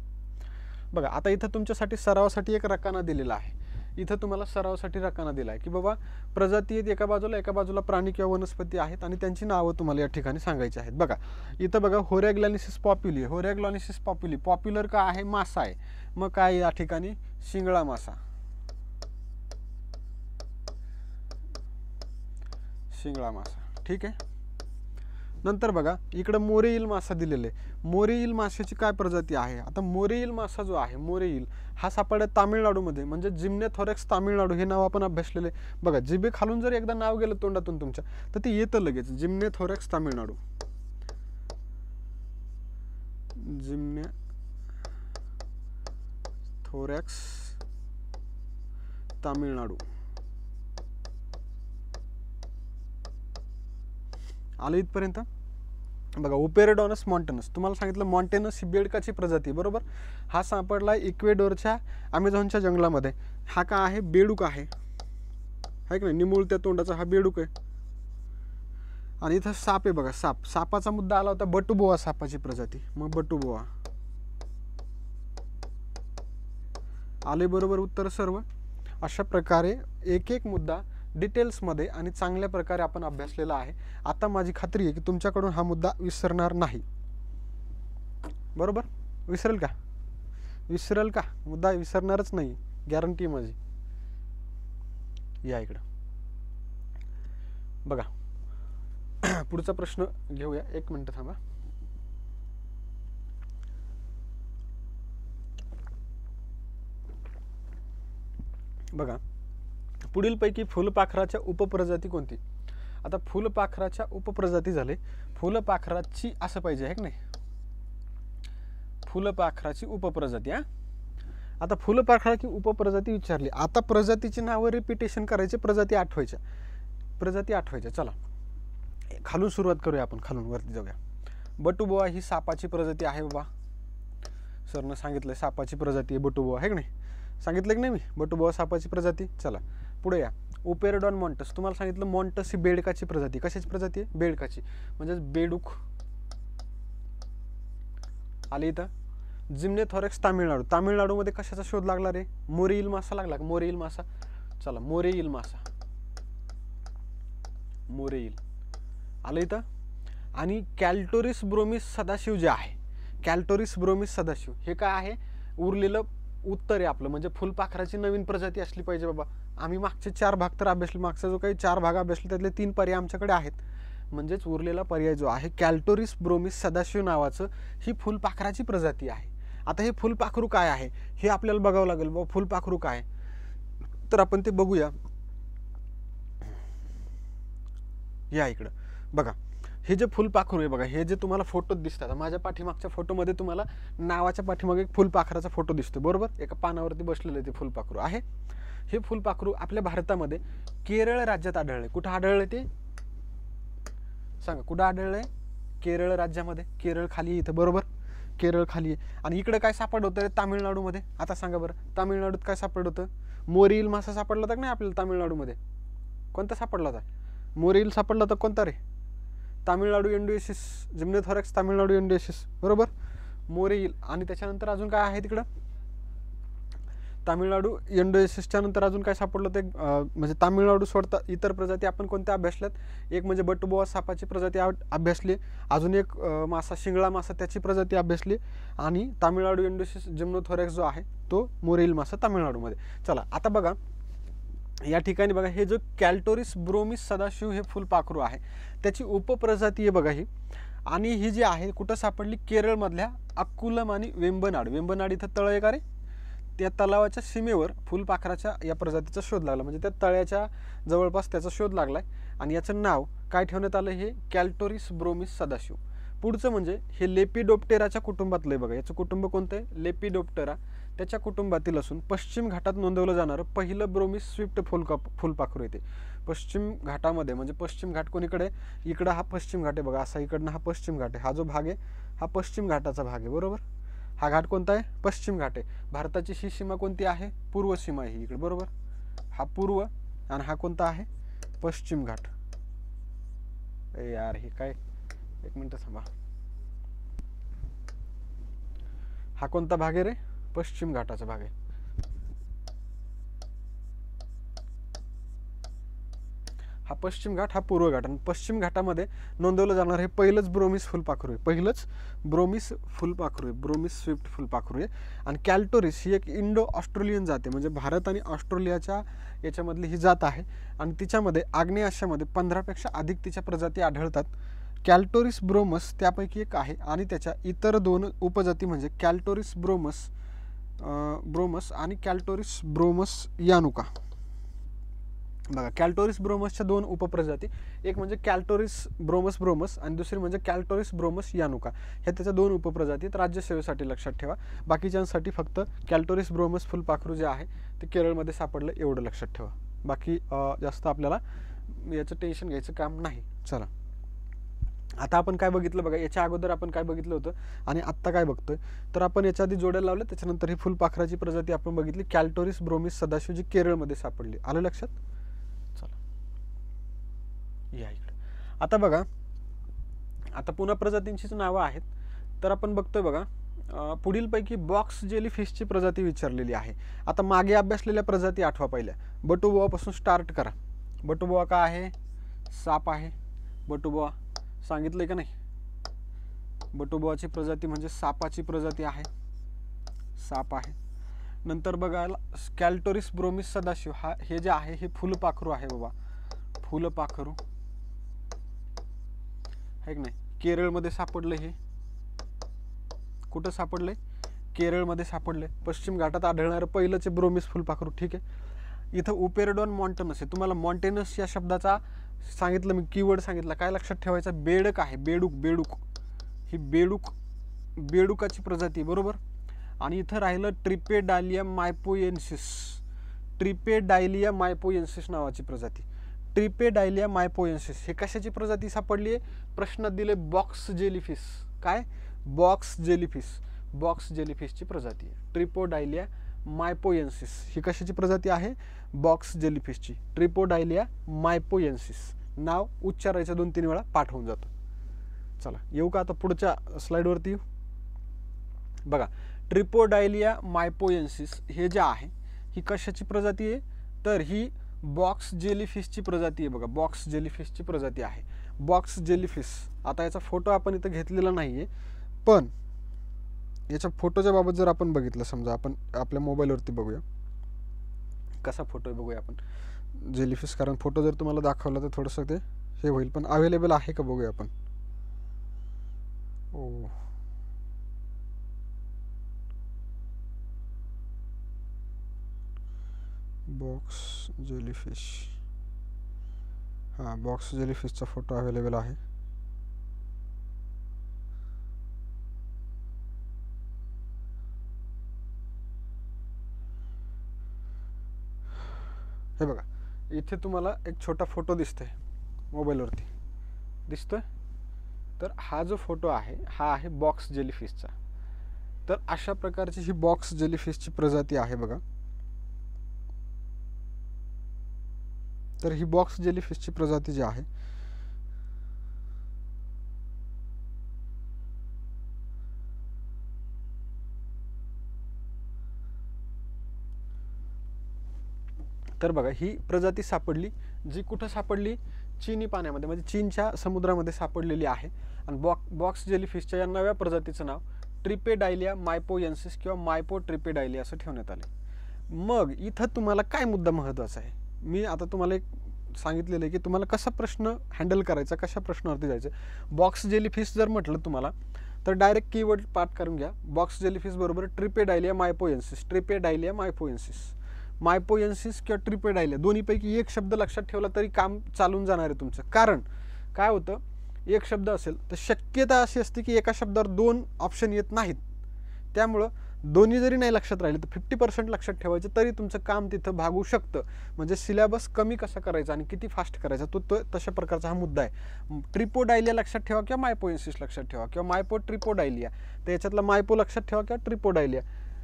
Speaker 1: बघा आता इथं तुमच्यासाठी सरावासाठी एक रकाना दिलेला आहे. इथं तुम्हाला सरावासाठी रकाना दिला आहे की बाबा प्रजाती आहेत एका बाजूला प्राणी किंवा वनस्पती आहेत आणि त्यांची नावं तुम्हाला या ठिकाणी सांगायची आहेत. बघा इथं बघा होरॅग्लॅनिसिस पॉप्युली, होरॅग्लॅनिसिस पॉप्युली, पॉप्युलर का आहे, मासा आहे. मग काय या ठिकाणी शिंगळा मासा, शिंगळा मासा. ठीक आहे. नंतर बघा इकडं मोरेईल मासा दिलेले. मोरेईल माशाची काय प्रजाती आहे. आता मोरेईल मासा जो आहे, मोरेईल हा सापडला तामिळनाडूमध्ये, म्हणजे जिम्नोथोरॅक्स तामिळनाडू हे नाव आपण अभ्यासलेले. बघा जिभे खालून जर एकदा नाव गेलं तोंडातून तुमच्या तर ते येतं लगेच, जिम्नोथोरॅक्स तामिळनाडू, जिम्नोथोरॅक्स तामिळनाडू. आलं इथपर्यंत. बघा ओपेरोडॉनस मॉन्टेनस, तुम्हाला सांगितलं मॉन्टेनस ही बेडकाची प्रजाती, बरोबर. हा सापडला इक्वेडोरच्या अमेझॉनच्या जंगलामध्ये. हा का आहे, बेडूक आहे की नाही, निमुळत्या तोंडाचा हा बेडूक आहे. आणि इथं साप आहे बघा, साप. सापाचा मुद्दा आला होता, बटुबोआ सापाची प्रजाती. मग बटुबोआ आले बरोबर उत्तर सर्व. अशा प्रकारे एक एक मुद्दा डिटेल्समध्ये आणि चांगल्या प्रकारे आपण अभ्यासलेला आहे. आता माझी खात्री आहे की तुमच्याकडून हा मुद्दा विसरणार नाही, बरोबर. विसरेल का, विसरेल का, मुद्दा विसरणारच नाही, गॅरंटी माझी. या इकडं बघा पुढचा प्रश्न घेऊया, 1 मिनिट थांबा. बघा पुढीलपैकी फुलपाखराच्या उपप्रजाती कोणती. आता फुलपाखराच्या उपप्रजाती झाले, फुलपाखराची असं पाहिजे आहे की नाही, फुलपाखराची उपप्रजाती. आता फुलपाखराची उपप्रजाती विचारली. आता प्रजातीची नावं रिपिटेशन करायचे, प्रजाती आठवायच्या, प्रजाती आठवायच्या. चला खालून सुरुवात करूया आपण, खालून वरती जाऊया. बटुबोआ ही सापाची प्रजाती आहे बाबा, सरनं सांगितलं सापाची प्रजाती आहे बटुबोआ, आहे की नाही, सांगितलं की नाही मी, बटुबोआ सापाची प्रजाती. चला पुढे या. ओपेरोडॉन मॉन्टस, तुम्हाला सांगितलं मॉन्टस ही बेडकाची प्रजाती. कशाची प्रजाती आहे, बेडकाची, म्हणजे बेडूक. आले इथं. जिम्नोथोरॅक्स तामिळनाडू, तामिळनाडूमध्ये कशाचा शोध लागला रे, मोरेईल मासा लागला. मोरेईल मासा, चला मोरेईल मासा, मोरेईल आलं इथं. आणि कॅल्टोरिस ब्रोमिस सदाशिव जे आहे, कॅल्टोरिस ब्रोमिस सदाशिव हे काय आहे, उरलेलं उत्तर आहे आपलं, म्हणजे फुलपाखराची नवीन प्रजाती असली पाहिजे बाबा. आम्ही मागचे 4 भाग तर अभ्यासले, मागचा जो काही 4 भाग अभ्यासले त्यातले 3 पर्याय आमच्याकडे आहेत, म्हणजेच उरलेला पर्याय जो आहे कॅल्टोरिस ब्रोमिस सदाशिव नावाचं, ही फुलपाखराची प्रजाती आहे. आता हे फुलपाखरू काय आहे हे आपल्याला बघावं लागेल बाबा, फुलपाखरू काय, तर आपण ते बघूया. या इकडं बघा, हे जे फुलपाखरू आहे बघा, हे जे तुम्हाला फोटोत दिसतात, माझ्या पाठीमागच्या फोटोमध्ये तुम्हाला नावाच्या पाठीमागे एक फुलपाखराचा फोटो दिसतो, बरोबर. एका पानावरती बसलेलं ते फुलपाखरू आहे. हे फुलपाखरू आपल्या भारतामध्ये केरळ राज्यात आढळले. कुठं आढळले ते सांगा, कुठं आढळलंय, केरळ राज्यामध्ये. केरळ खाली आहे इथं, बरोबर, केरळ खाली आहे. आणि इकडं काय सापडलं होतं तामिळनाडूमध्ये, आता सांगा बरं, तामिळनाडूत काय सापडलं होतं, मोरेईल मासा सापडला होता की नाही आपल्याला तामिळनाडूमध्ये, कोणता सापडला होता, मोरेईल सापडला होता, कोणता रे, तामिळनाडू एंडोएसिस, जिम्नोथोरॅक्स तामिळनाडू एंडोएसिस, बरोबर, मोरेईल. आणि त्याच्यानंतर अजून काय आहे तिकडं, तामिळनाडू एंडोएसिसच्या नंतर अजून काय सापडलं ते, म्हणजे तामिळनाडू सोडता इतर प्रजाती आपण कोणत्या अभ्यासल्यात, एक म्हणजे बटुबोआ सापाची प्रजाती अभ्यासली, अजून एक मासा शिंगळा मासा त्याची प्रजाती अभ्यासली, आणि तामिळनाडू एंडोएसिस जिम्नोथोरॅक्स जो आहे तो मोरेईल मासा तामिळनाडूमध्ये. चला आता बघा या ठिकाणी बघा, हे जो कॅल्टोरिस ब्रोमिस सदाशिव हे फुलपाखरू आहे त्याची उपप्रजाती आहे बघा ही. आणि ही जी आहे कुठं सापडली, केरळमधल्या अक्कुलम आणि वेंबनाड. वेंबनाड इथं तळ आहे का रे, त्या तलावाच्या सीमेवर फुलपाखराच्या या प्रजातीचा शोध लागला, म्हणजे त्या तळ्याच्या जवळपास त्याचा शोध लागलाय. आणि याचं नाव काय ठेवण्यात आलं, हे कॅल्टोरिस ब्रोमिस सदाशिव. पुढचं म्हणजे हे लेपिडोप्टेराच्या कुटुंबातलं आहे बघा, याचं कुटुंब कोणतं आहे, लेपिडोप्टेरा, त्याच्या कुटुंबातील असून पश्चिम घाटात नोंदवलं जाणारं पहिलं ब्रोमिस स्विफ्ट फुलपाखरू येते. पश्चिम घाटामध्ये, म्हणजे पश्चिम घाट कोणीकडे, इकडं हा पश्चिम घाट आहे बघा, असा इकडनं हा पश्चिम घाट आहे, हा जो भाग आहे हा पश्चिम घाटाचा भाग आहे, बरोबर. हा घाट कोणता आहे, पश्चिम घाट आहे. भारताची ही सीमा कोणती आहे, पूर्व सीमा आहे इकडे, बरोबर. हा पूर्व आणि हा कोणता आहे, पश्चिम घाट. यार हे काय, 1 मिनिट थांबा, हा कोणता भाग आहे रे, पश्चिम घाटाचा भाग आहे. हा पश्चिम घाट, हा पूर्व घाट. आणि पश्चिम घाटामध्ये नोंदवलं जाणार हे पहिलंच ब्रोमिस फुलपाखरू आहे. पहिलंच ब्रोमिस फुलपाखरू आहे, ब्रोमिस स्विफ्ट फुलपाखरू आहे. आणि कॅल्टोरिस ही एक इंडो ऑस्ट्रेलियन जात आहे, म्हणजे भारत आणि ऑस्ट्रेलियाच्या याच्यामधली ही जात आहे. आणि तिच्यामध्ये आग्नेय आशियामध्ये 15पेक्षा अधिक तिच्या प्रजाती आढळतात. कॅल्टोरिस ब्रोमस त्यापैकी एक आहे. आणि त्याच्या इतर 2 उपजाती म्हणजे कॅल्टोरिस ब्रोमस आणि कॅल्टोरिस ब्रोमस यानुका. बघा, कॅल्टोरिस ब्रोमसच्या 2 उपप्रजाती, एक म्हणजे कॅल्टोरिस ब्रोमस आणि दुसरी म्हणजे कॅल्टोरिस ब्रोमस यानुका. ह्या त्याच्या 2 उपप्रजाती आहेत. राज्यसेवेसाठी लक्षात ठेवा. बाकीच्यांसाठी फक्त कॅल्टोरिस ब्रोमस फुलपाखरू जे आहे ते केरळमध्ये सापडलं एवढं लक्षात ठेवा. बाकी जास्त आपल्याला याचं टेन्शन घ्यायचं काम नाही. चला, आता आपण काय बघितलं बघा, याच्या अगोदर आपण काय बघितलं होतं आणि आत्ता काय बघतोय, तर आपण याच्या आधी जोड्या लावल्या. त्याच्यानंतर ही फुलपाखराची प्रजाती आपण बघितली, कॅल्टोरिस ब्रोमिस सदाशिव, जी केरळमध्ये सापडली. आलं लक्षात? या इकडे. आता बघा, आता पुन्हा प्रजातींचीच नावं आहेत. तर आपण बघतोय बघा, पुढीलपैकी बॉक्स जेलीफिशची प्रजाती विचारलेली आहे. आता मागे अभ्यासलेल्या प्रजाती आठवा पहिल्या. बटुबोआपासून स्टार्ट करा. बटुबोआ काय आहे? साप आहे. बटुबोआ सांगितलंय का नाही? बटुबोआची प्रजाती म्हणजे सापाची प्रजाती आहे, साप आहे. नंतर बघा, कॅल्टोरिस ब्रोमिस सदाशिव हे जे आहे हे फुलपाखरू आहे बाबा, फुलपाखरू आहे की नाही. केरळमध्ये सापडलं. हे कुठं सापडलंय? केरळमध्ये सापडलंय. पश्चिम घाटात आढळणारं पहिलंच ब्रोमिस फुलपाखरू. ठीक आहे. इथं उपेरडॉन मॉन्टेनस आहे. तुम्हाला मॉन्टेनस या शब्दाचा सांगितलं मी, कीवर्ड सांगितला. काय लक्षात ठेवायचा? बेडक आहे, बेडूक. ही बेडुकाची प्रजाती, बरोबर. आणि इथं राहिलं ट्रिपेडालिया मायपोएन्सिस नावाची प्रजाती. ट्रिपेडालिया मायपोएन्सिस हे कशाची प्रजाती सापडली आहे? प्रश्नात दिले बॉक्स जेलीफिश. काय? बॉक्स जेलीफिशची प्रजाती आहे ट्रिपोडाइलिया मायपोएन्सिस. ही कशाची प्रजाती आहे? बॉक्स जेलीफिशची, ट्रिपोडाइलिया मायपोएन्सिस. नाव उच्चारायचं 2-3 वेळा, पाठ होऊन जातं. चला, येऊ का आता पुढच्या स्लाइडवरती येऊ. बघा, ट्रिपोडाइलिया मायपोएन्सिस हे जे आहे ही कशाची प्रजाती आहे? तर ही बॉक्स जेलीफिशची प्रजाती आहे. बघा, बॉक्स जेलीफिशची प्रजाती आहे. Box jellyfish. आता याचा फोटो आपण इथं घेतलेला नाहीये, पण याच्या फोटोच्या बाबत जर आपण बघितलं, समजा आपण आपल्या मोबाईलवरती बघूया कसा फोटो आहे, बघूया आपण जेलीफिश. कारण फोटो जर तुम्हाला दाखवला तर थोडंसं ते हे होईल, पण अवेलेबल आहे का बघूया आपण. ओ, बॉक्स जेलीफिश. हां, बॉक्स जेलीफिशचा फोटो अवेलेबल आहे. हे बघा, इथे तुम्हाला एक छोटा फोटो दिसतोय मोबाईलवरती, दिसतोय. तर हा जो फोटो आहे हा आहे बॉक्स जेलीफिशचा. तर अशा प्रकारची ही बॉक्स जेलीफिशची प्रजाती आहे बघा. तर ही बॉक्स जेलीफिशची प्रजाती जी आहे तर बघा, ही प्रजाती सापडली, जी कुठं सापडली? चीनी पाण्यामध्ये, म्हणजे चीनच्या समुद्रामध्ये सापडलेली आहे. आणि बॉक्स जेलीफिशच्या या नव्या प्रजातीचं नाव ट्रिपेडाइलिया मायपोएन्सिस किंवा मायपोट्रिपेडाइलिया असं ठेवण्यात आले. मग इथं तुम्हाला काय मुद्दा महत्त्वाचा आहे? मी आता तुम्हाला एक सांगितलेलं आहे की तुम्हाला कसा प्रश्न हँडल करायचा, कशा प्रश्नावरती जायचं. बॉक्स जेलीफिश जर म्हटलं तुम्हाला तर डायरेक्ट कीवर्ड पाठ करून घ्या. बॉक्स जेलीफिश बरोबर ट्रिपेडाइलिया मायपोएन्सिस, ट्रिपेडाइलिया मायपोएन्सिस किंवा ट्रिपेडाइलिया दोन्हीपैकी एक शब्द लक्षात ठेवला तरी काम चालून जाणार आहे तुमचं. कारण काय होतं, एक शब्द असेल तर शक्यता अशी असते की एका शब्दावर 2 ऑप्शन येत नाहीत. त्यामुळं दोन्ही जरी नाही लक्षात राहिले तर 50% लक्षात ठेवायचं, तरी तुमचं काम तिथं भागू शकतं. म्हणजे सिलेबस कमी कसा करायचा आणि किती फास्ट करायचा तो तशा प्रकारचा हा मुद्दा आहे. ट्रिपोडाइलिया लक्षात ठेवा किंवा मायपोएन्सिस लक्षात ठेवा किंवा मायपो ट्रिपोडाइलिया. तर याच्यातला मायपो लक्षात ठेवा किंवा ट्रिपोडाइलिया.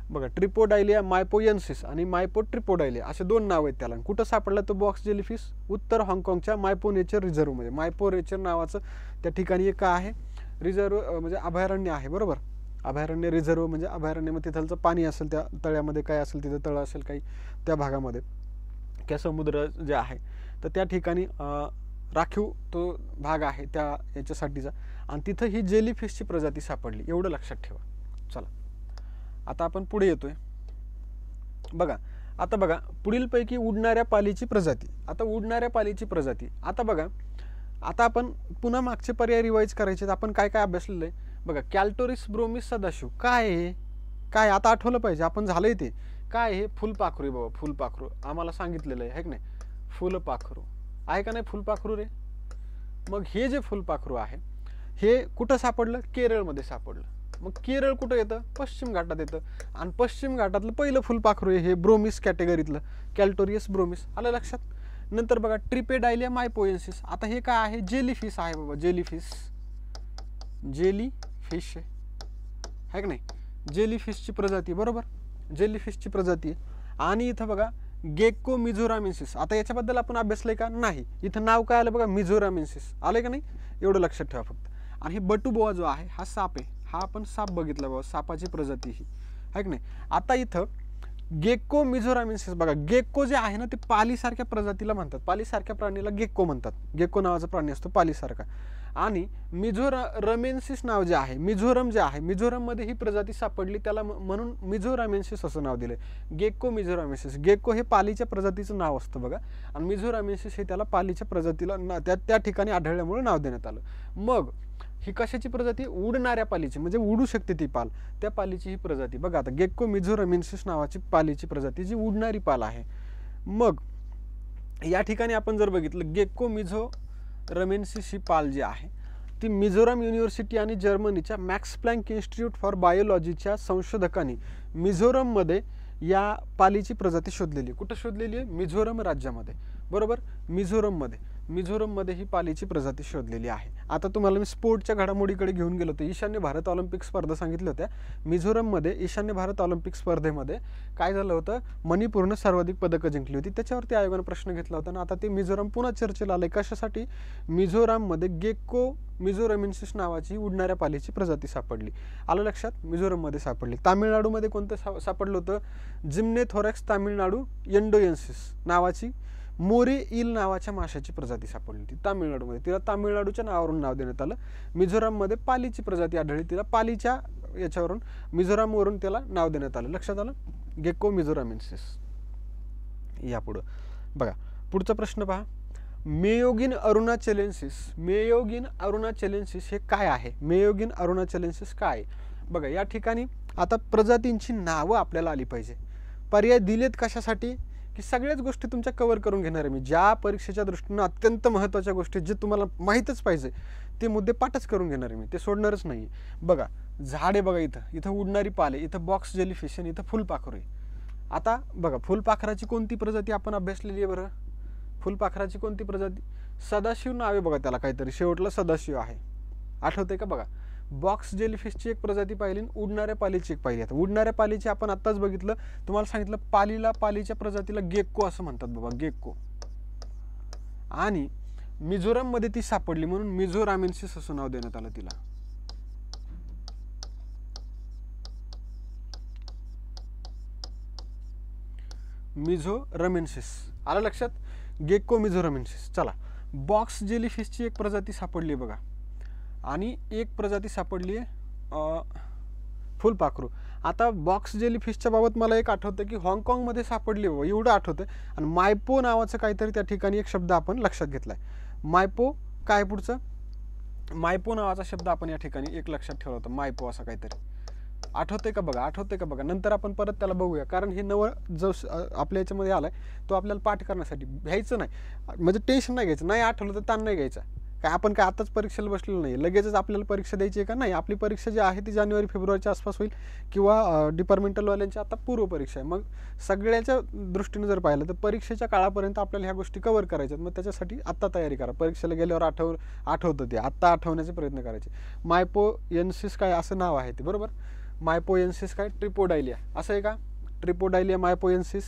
Speaker 1: बघा, ट्रिपोडाइलिया मायपोएन्सिस आणि मायपो ट्रिपोडाइलिया असे 2 नाव आहेत त्याला. कुठं सापडला तो बॉक्स जेलीफिश? उत्तर हाँगकाँगच्या मायपो नेचर रिझर्वमध्ये. मायपो नेचर नावाचं त्या ठिकाणी एक आहे रिझर्व, म्हणजे अभयारण्य आहे, बरोबर. अभयारण्य रिझर्व म्हणजे अभयारण्यामध्ये तिथलचं पाणी असेल, त्या तळ्यामध्ये काय असेल, तिथं तळं असेल काही त्या भागामध्ये किंवा समुद्र जे आहे तर त्या ठिकाणी राखीव तो भाग आहे त्या याच्यासाठीचा, आणि तिथं ही जेलीफिशची प्रजाती सापडली, एवढं लक्षात ठेवा. चला आता आपण पुढे येतोय. बघा आता बघा पुढीलपैकी उडणाऱ्या पालीची प्रजाती. आता उडणाऱ्या पालीची प्रजाती, आता बघा आता आपण पुन्हा मागचे पर्याय रिवाईज करायचे. आपण काय काय अभ्यासलेलं आहे बघा. कॅल्टोरिस ब्रोमिस सदाशिव काय आहे, काय आता आठवलं पाहिजे, आपण झालंय ते काय आहे, फुलपाखरू आहे बाबा. फुलपाखरू आम्हाला सांगितलेलं आहे की नाही, फुलपाखरू आहे का नाही फुलपाखरू रे. मग हे जे फुलपाखरू आहे हे कुठं सापडलं, केरळमध्ये सापडलं. मग केरळ कुठं येतं, पश्चिम घाटात येतं, आणि पश्चिम घाटातलं पहिलं फुलपाखरू आहे हे ब्रोमिस कॅटेगरीतलं कॅल्टोरियस ब्रोमिस. आलं लक्षात. नंतर बघा ट्रिपेडायलिया मायपोएन्सिस, आता हे काय आहे, जेलीफिश आहे बाबा. जेलीफिश आहे का नाही, जेलीफिशची प्रजाती, बरोबर जेलीफिशची प्रजाती. आणि इथं बघा गेक्को मिझोरामेन्सिस, आता याच्याबद्दल आपण अभ्यासलंय का नाही, इथं नाव काय आलं बघा, मिझोरामेन्सिस. आलंय का नाही, एवढं लक्षात ठेवा फक्त. आणि हे बटुबोआ जो आहे हा साप आहे, हा आपण साप बघितला बाबा, सापाची प्रजाती ही आहे की नाही. आता इथं गेक्को मिझोरामेन्सिस बघा, गेक्को जे आहे ना ते पालीसारख्या प्रजातीला म्हणतात, पालीसारख्या प्राणीला गेक्को म्हणतात. गेक्को नावाचा प्राणी असतो पालीसारखा. आणि मिझोरामेन्सिस नाव जे आहे, मिझोरम जे आहे, मिझोरममध्ये ही प्रजाती सापडली, त्याला म्हणून मिझोरामेन्सिस असं नाव दिलंय, गेक्को मिझोरामेन्सिस. गेक्को हे पालीच्या प्रजातीचं नाव असतं बघा, आणि मिझोरामेन्सिस हे त्याला पालीच्या प्रजातीला त्या ठिकाणी आढळल्यामुळे नाव देण्यात आलं. मग ही कशाची प्रजाती, उडणाऱ्या पालीची, म्हणजे उडू शकते ती पाल, त्या पालीची ही प्रजाती बघा. आता गेक्को मिझोरामेन्सिस नावाची पालीची प्रजाती जी उडणारी पाल आहे. मग या ठिकाणी आपण जर बघितलं, गेक्को मिझोरामेन्सिस ही पाल जी आहे ती मिझोराम युनिव्हर्सिटी आणि जर्मनीच्या मॅक्स प्लँक इन्स्टिट्यूट फॉर बायोलॉजीच्या संशोधकांनी मिझोरममध्ये या पालीची प्रजाती शोधलेली. कुठं शोधलेली आहे, मिझोरम राज्यामध्ये, बरोबर मिझोरममध्ये ही पालीची प्रजाती शोधलेली आहे. आता तुम्हाला मी स्पोर्टच्या घडामोडीकडे घेऊन गेलो होतो. ईशान्य भारत ऑलिम्पिक स्पर्धा सांगितल्या होत्या. मिझोरममध्ये ईशान्य भारत ऑलिम्पिक स्पर्धेमध्ये काय झालं होतं, मणिपूरनं सर्वाधिक पदकं जिंकली होती, त्याच्यावरती आयोगानं प्रश्न घेतला होता ना. आता ते मिझोरम पुन्हा चर्चेला आलंय, कशासाठी, मिझोराममध्ये गेक्को मिझोरामेन्सिस नावाची उडणाऱ्या पालीची प्रजाती सापडली. आलं लक्षात, मिझोरममध्ये सापडली. तामिळनाडूमध्ये कोणतं सापडलं होतं, जिम्नेथोरॅक्स तामिळनाडू एंडोएन्सिस नावाची मोरे ईल नावाच्या माशाची प्रजाती सापडली होती तामिळनाडूमध्ये. तिला तामिळनाडूच्या नावावरून नाव देण्यात आलं. मिझोराममध्ये पालीची प्रजाती आढळली, तिला पालीच्या याच्यावरून मिझोरामवरून त्याला नाव देण्यात आलं. लक्षात आलं, गेक्को मिझोरामेन्सिस. यापुढं बघा पुढचा प्रश्न पहा, मेयोगिन अरुणाचलेन्सिस हे काय आहे, मेयोगिन अरुणाचलेन्सिस काय बघा. या ठिकाणी आता प्रजातींची नावं आपल्याला आली पाहिजे. पर्याय दिलेत कशासाठी, की सगळ्याच गोष्टी तुमच्या कव्हर करून घेणार आहे मी. ज्या परीक्षेच्या दृष्टीनं अत्यंत महत्त्वाच्या गोष्टी जे तुम्हाला माहीतच पाहिजे ते मुद्दे पाठच करून घेणार आहे मी, ते सोडणारच नाही. बघा झाड आहे बघा, इथं उडणारी पाल आहे, इथं बॉक्स जेलीफिश आणि इथं फुलपाखरू आहे. आता बघा फुलपाखराची कोणती प्रजाती आपण अभ्यासलेली आहे बरं, फुलपाखराची कोणती प्रजाती, सदाशिव नाव आहे बघा त्याला, काहीतरी शेवटला सदाशिव आहे, आठवतंय का बघा. बॉक्स जेलीफिशची एक प्रजाती पाहिली, उडणाऱ्या पालीची एक पाहिली. आता उडणाऱ्या पालीची आपण आत्ताच बघितलं, तुम्हाला सांगितलं पालीच्या प्रजातीला गेक्को असं म्हणतात बाबा, गेक्को. आणि मिझोरममध्ये ती सापडली म्हणून मिझोरामेन्सिस असं नाव देण्यात आलं तिला. मिझोरामेन्सिस आलं लक्षात, गेक्को मिझोरामेन्सिस. चला बॉक्स जेलीफिशची एक प्रजाती सापडली बघा, आणि एक प्रजाती सापडली आहे फुलपाखरू. आता बॉक्स जेलीफिशच्या बाबत मला एक आठवतं की हाँगकाँगमध्ये सापडली बाबा, एवढं आठवतं. आणि मायपो नावाचं काहीतरी त्या ठिकाणी एक शब्द आपण लक्षात घेतलाय. मायपो काय पुढचं, मायपो नावाचा शब्द आपण या ठिकाणी एक लक्षात ठेवला होता, मायपो असं काहीतरी. आठवतंय का बघा. नंतर आपण परत त्याला बघूया, कारण हे नवं जो आपल्या याच्यामध्ये आलाय तो आपल्याला पाठ करण्यासाठी घ्यायचं नाही, म्हणजे टेन्शन नाही घ्यायचं, नाही आठवलं तर ताण नाही घ्यायचा. काय आपण काय आताच परीक्षेला बसलेलं नाही, लगेचच आपल्याला परीक्षा द्यायची आहे का नाही. आपली परीक्षा जी आहे ती जानेवारी फेब्रुवारीच्या आसपास होईल, किंवा डिपार्टमेंटलवाल्यांची आता पूर्व परीक्षा आहे. मग सगळ्याच्या दृष्टीने जर पाहिलं तर परीक्षेच्या काळापर्यंत आपल्याला ह्या गोष्टी कव्हर करायच्यात. मग त्याच्यासाठी आत्ता तयारी करा, परीक्षेला गेल्यावर आठवतं ते आत्ता आठवण्याचे प्रयत्न करायचे. मायपोएन्सिस काय असं नाव आहे ते, बरोबर. मायपोएन्सिस काय, ट्रिपोडायलिया असं आहे का, ट्रिपोडायलिया मायपोएन्सिस.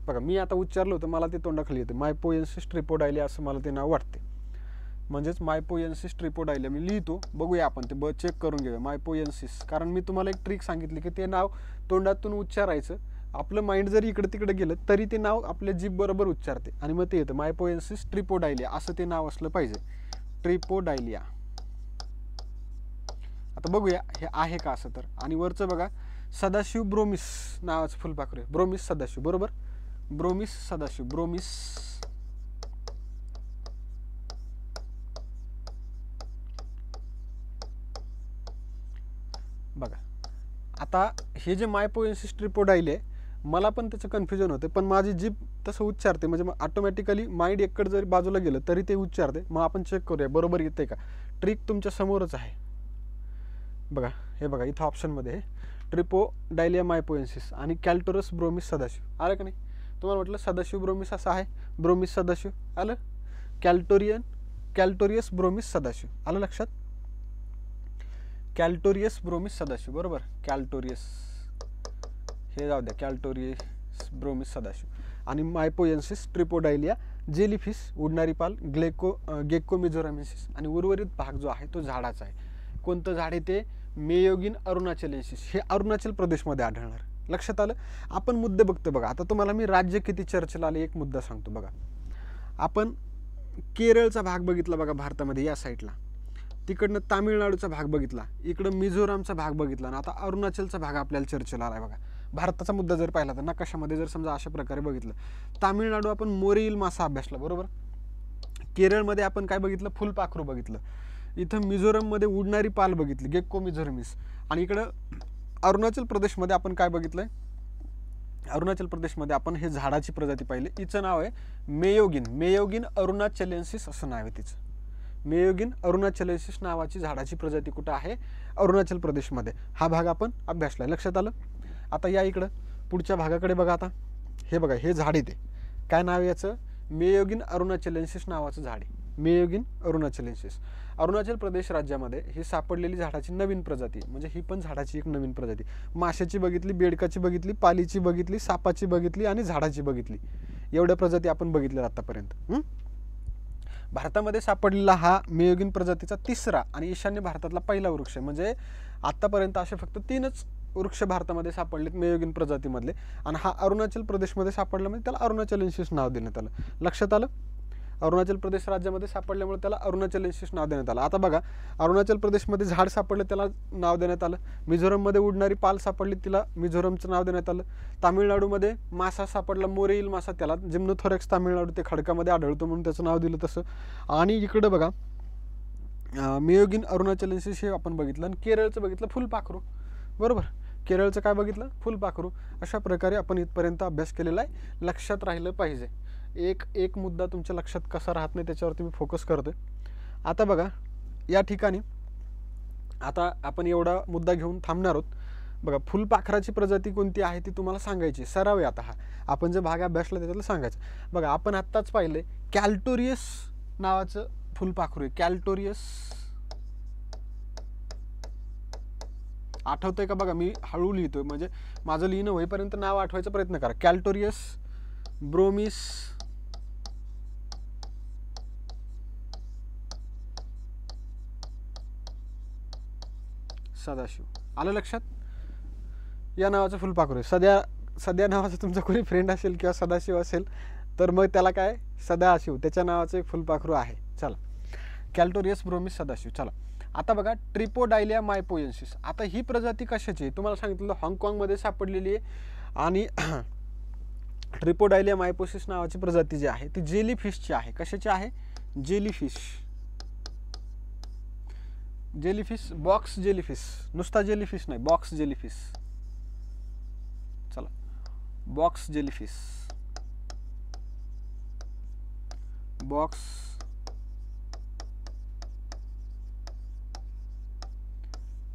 Speaker 1: बघा मी आता उच्चारलं होतं, मला ते तोंडाखाली येते, मायपोएन्सिस ट्रिपोडायलिया असं मला ते नाव वाटते. म्हणजेच मायपोएन्सिस ट्रिपोडायलिया मी लिहितो, बघूया आपण ते चेक करून घेऊया. मायपोएन्सिस, कारण मी तुम्हाला एक ट्रिक सांगितली की ते नाव तोंडातून उच्चारायचं, आपलं माइंड जरी इकडे तिकडे गेलं तरी ते नाव आपल्या जीभ बरोबर उच्चारते आणि मग ते येतं मायपोएन्सिस ट्रिपोडायलिया असं ते नाव असलं पाहिजे. ट्रिपोडायलिया. आता बघूया हे आहे का असं तर. आणि वरचं बघा सदाशिव ब्रोमिस नावाचं फुलपाखरू आहे. ब्रोमिस सदाशिव, बरोबर. ब्रोमिस सदाशिव, ब्रोमिस. बघा आता हे जे मायपोएन्सिस ट्रिपोडायलिया आहे, मला पण त्याचं कन्फ्युजन होतं, पण माझी जीभ तसं उच्चारते, म्हणजे मग ऑटोमॅटिकली माइंड एककडे जरी बाजूला गेलं तरी ते उच्चारते. मग आपण चेक करूया बरोबर येते का. ट्रिक तुमच्या समोरच आहे बघा. हे बघा इथं ऑप्शनमध्ये आहे ट्रिपोडायलिया मायपोएन्सिस आणि कॅल्टोरस ब्रोमिस सदाशिव. आलं का नाही. तुम्हाला म्हटलं सदाशिव ब्रोमिस असं आहे, ब्रोमिस सदाशिव आलं. कॅल्टोरियस ब्रोमिस सदाशिव आलं लक्षात. कॅल्टोरियस ब्रोमिस सदाशिव, बरोबर. कॅल्टोरियस हे जाऊ द्या, कॅल्टोरियस ब्रोमिस सदाशिव. आणि मायपोएन्सिस ट्रिपोडायलिया जेलीफिश, उडणारी पाल, गेक्को मिझोरामेन्सिस. आणि उर्वरित भाग जो आहे तो झाडाचा आहे. कोणतं झाड आहे ते. मेयोगिन अरुणाचलेन्सिस. हे अरुणाचल प्रदेशमध्ये आढळणार. लक्षात आलं. आपण मुद्दे बघतो बघा. आता तुम्हाला मी राज्य किती चर्चेला आले एक मुद्दा सांगतो बघा. आपण केरळचा भाग बघितला बघा भारतामध्ये या साईडला, तिकडनं तामिळनाडूचा भाग बघितला, इकडं मिझोरामचा भाग बघितला, आणि आता अरुणाचलचा भाग आपल्याला चर्चेला आलाय बघा. भारताचा मुद्दा जर पाहिला तर नकाशामध्ये जर समजा अशा प्रकारे बघितलं, तामिळनाडू आपण मोरेईल मासा अभ्यासला, बरोबर. केरळमध्ये आपण काय बघितलं, फुलपाखरू बघितलं. इथं मिझोरममध्ये उडणारी पाल बघितली, गेक्को मिझोरमिस. आणि इकडं अरुणाचल प्रदेशमध्ये आपण काय बघितलंय, अरुणाचल प्रदेशमध्ये आपण हे झाडाची प्रजाती पाहिली. हिचं नाव आहे मेयोगिन अरुणाचलेन्सिस असं नाव आहे तिचं. मेयोगिन अरुणाचलेन्सिस नावाची झाडाची प्रजाती कुठं आहे, अरुणाचल प्रदेशमध्ये. हा भाग आपण अभ्यासलाय. लक्षात आलं. आता या इकडं पुढच्या भागाकडे बघा. आता हे बघा हे झाड आहे, ते काय नाव आहे याचं, मेयोगिन अरुणाचलेन्सिस नावाचं झाड आहे. मेयोगिन अरुणाचलेन्सिस. अरुणाचल प्रदेश राज्यामध्ये ही सापडलेली झाडाची नवीन प्रजाती, म्हणजे ही पण झाडाची एक नवीन प्रजाती. माशाची बघितली, बेडकाची बघितली, पालीची बघितली, सापाची बघितली आणि झाडाची बघितली. एवढ्या प्रजाती आपण बघितल्या आतापर्यंत. भारतामध्ये सापडलेला हा मेयोगिन प्रजातीचा तिसरा आणि ईशान्य भारतातला पहिला वृक्ष. म्हणजे आतापर्यंत असे फक्त 3च वृक्ष भारतामध्ये सापडलेत मेयोगिन प्रजातीमधले, आणि हा अरुणाचल प्रदेशमध्ये सापडला म्हणजे त्याला अरुणाचलेन्सिस नाव देण्यात आलं. लक्षात आलं. अरुणाचल प्रदेश राज्यामध्ये सापडल्यामुळे त्याला अरुणाचलेन्सिस नाव देण्यात आलं. आता बघा अरुणाचल प्रदेशमध्ये झाड सापडलं त्याला नाव देण्यात आलं. मिझोरममध्ये उडणारी पाल सापडली तिला मिझोरमचं नाव देण्यात आलं. तामिळनाडूमध्ये मासा सापडला, मोरेईल मासा, त्याला जिम्नोथोरॅक्स तामिळनाडू ते खडकामध्ये आढळतो म्हणून त्याचं नाव दिलं तसं. आणि इकडं बघा मेयोगिन अरुणाचलेन्सिस हे आपण बघितलं. आणि केरळचं बघितलं फुलपाखरू, बरोबर. केरळचं काय बघितलं, फुलपाखरू. अशा प्रकारे आपण इथपर्यंत अभ्यास केलेला आहे. लक्षात राहिलं पाहिजे. एक मुद्दा तुमच्या लक्षात कसा राहत नाही त्याच्यावरती मी फोकस करतोय. आता बघा या ठिकाणी आता आपण एवढा मुद्दा घेऊन थांबणार आहोत. बघा फुलपाखराची प्रजाती कोणती आहे ती तुम्हाला सांगायची. सराव आहे आता हा. आपण जे भाग अभ्यासला त्याच्यातलं सांगायचं. बघा आपण आत्ताच पाहिलंय कॅल्टोरियस नावाचं फुलपाखरू आहे. कॅल्टोरियस आठवतंय का बघा, मी हळू लिहितोय म्हणजे माझं लिहिणं होईपर्यंत नाव आठवायचा प्रयत्न करा. कॅल्टोरियस ब्रोमिस सदाशिव. आलं लक्षात. या नावाचं फुलपाखरू आहे. सध्या नावाचं तुमचं कोणी फ्रेंड असेल किंवा सदाशिव असेल तर मग त्याला काय सदाशिव, त्याच्या नावाचं एक फुलपाखरू आहे. चला कॅल्टोरियस ब्रोमिस सदाशिव. चला आता बघा ट्रिपोडायलिया मायपोएन्सिस. आता ही प्रजाती कशाची आहे तुम्हाला सांगितलं, हाँगकाँगमध्ये सापडलेली आहे. आणि ट्रिपोडायलिया मायपोएन्सिस नावाची प्रजाती जी आहे ती जेलीफिशची आहे. कशाची आहे, जेलीफिश. जेलीफिश, बॉक्स जेलीफिश, नुसता जेलीफिश नाही, बॉक्स जेलीफिश. चला बॉक्स जेलीफिश,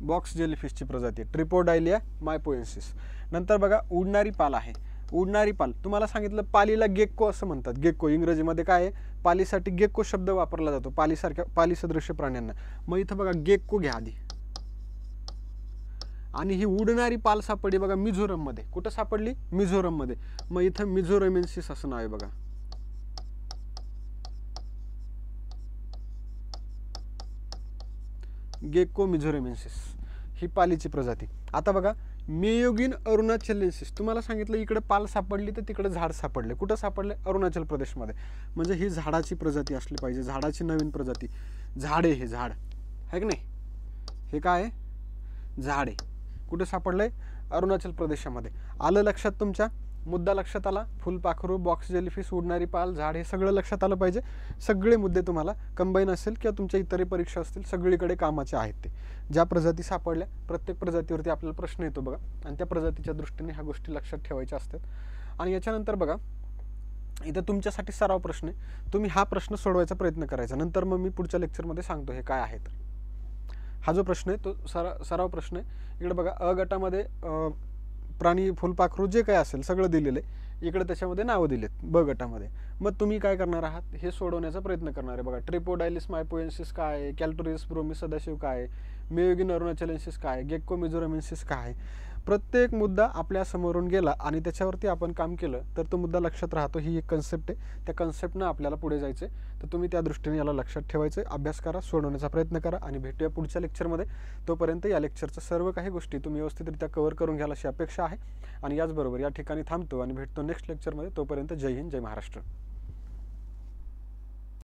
Speaker 1: बॉक्स जेलीफिशची प्रजाती ट्रिपोडायलिया मायपोएन्सिस. नंतर बघा उडणारी पाल आहे. उडणारी पाल तुम्हाला सांगितलं पालीला गेक्को असं म्हणतात. गेक्को इंग्रजीमध्ये काय आहे, पालीसाठी गेक्को शब्द वापरला जातो पालीसारख्या पाली सदृश्य प्राण्यांना. मग इथं बघा गेक्को घ्या आधी. आणि ही उडणारी पाल सापडली बघा मिझोरममध्ये. कुठं सापडली, मिझोरममध्ये. मग इथं मिझोरमेन्सिस असं नाव आहे बघा. गेको मिझोरेमेन्सिस ही पालीची प्रजाती. आता बघा मेयोगिन अरुणाचलेन्सिस, तुम्हाला सांगितलं इकडे पाल सापडली तर तिकडे झाड सापडले. कुठं सापडले? अरुणाचल प्रदेशमध्ये. म्हणजे ही झाडाची प्रजाती असली पाहिजे, झाडाची नवीन प्रजाती. झाड आहे, हे झाड आहे की नाही, हे काय आहे? झाड आहे. कुठे सापडलंय? अरुणाचल प्रदेशामध्ये. आलं लक्षात तुमच्या? मुद्दा लक्षात आला? फुलपाखरू, बॉक्स जेलीफिश, उडणारी पाल, झाड, हे सगळं लक्षात आलं पाहिजे. सगळे मुद्दे तुम्हाला कंबाईन असेल किंवा तुमच्या इतरही परीक्षा असतील सगळीकडे कामाचे आहेत ते. ज्या प्रजाती सापडल्या प्रत्येक प्रजातीवरती आपल्याला प्रश्न येतो बघा, आणि त्या प्रजातीच्या दृष्टीने ह्या गोष्टी लक्षात ठेवायच्या असतात. आणि याच्यानंतर बघा इथं तुमच्यासाठी सराव प्रश्न आहे. तुम्ही हा प्रश्न सोडवायचा प्रयत्न करायचा. नंतर मग मी पुढच्या लेक्चरमध्ये सांगतो हे काय आहे. तर हा जो प्रश्न आहे तो सराव प्रश्न आहे. इकडे बघा अ गटामध्ये प्राणी, फुलपाखरू जे काय असेल सगळं दिलेलं आहे. इकडे त्याच्यामध्ये नावं दिलेत ब गटामध्ये. मग तुम्ही काय करणार आहात? हे सोडवण्याचा प्रयत्न करणार आहे. बघा ट्रिपोडायलिस मायपोएन्सिस काय आहे, कॅल्टोरियस ब्रोमी सदाशिव काय आहे, मेयोगिन अरुणाचलेन्सिस काय आहे, गेक्को मिझोरेमेन्सिस काय आहे. प्रत्येक मुद्दा आपल्या समोरून गेला आणि त्याच्यावरती आपण काम केलं तर तो मुद्दा लक्षात राहतो. ही एक कन्सेप्ट आहे. त्या कन्सेप्टनं आपल्याला पुढे जायचं आहे. तर तुम्ही त्या दृष्टीने याला लक्षात ठेवायचं, अभ्यास करा, सोडवण्याचा प्रयत्न करा आणि भेटूया पुढच्या लेक्चरमध्ये. तोपर्यंत या लेक्चरचं सर्व काही गोष्टी तुम्ही व्यवस्थितरित्या कव्हर करून घ्याल अशी अपेक्षा आहे. आणि याचबरोबर या ठिकाणी थांबतो आणि भेटतो नेक्स्ट लेक्चरमध्ये. तोपर्यंत जय हिंद, जय महाराष्ट्र.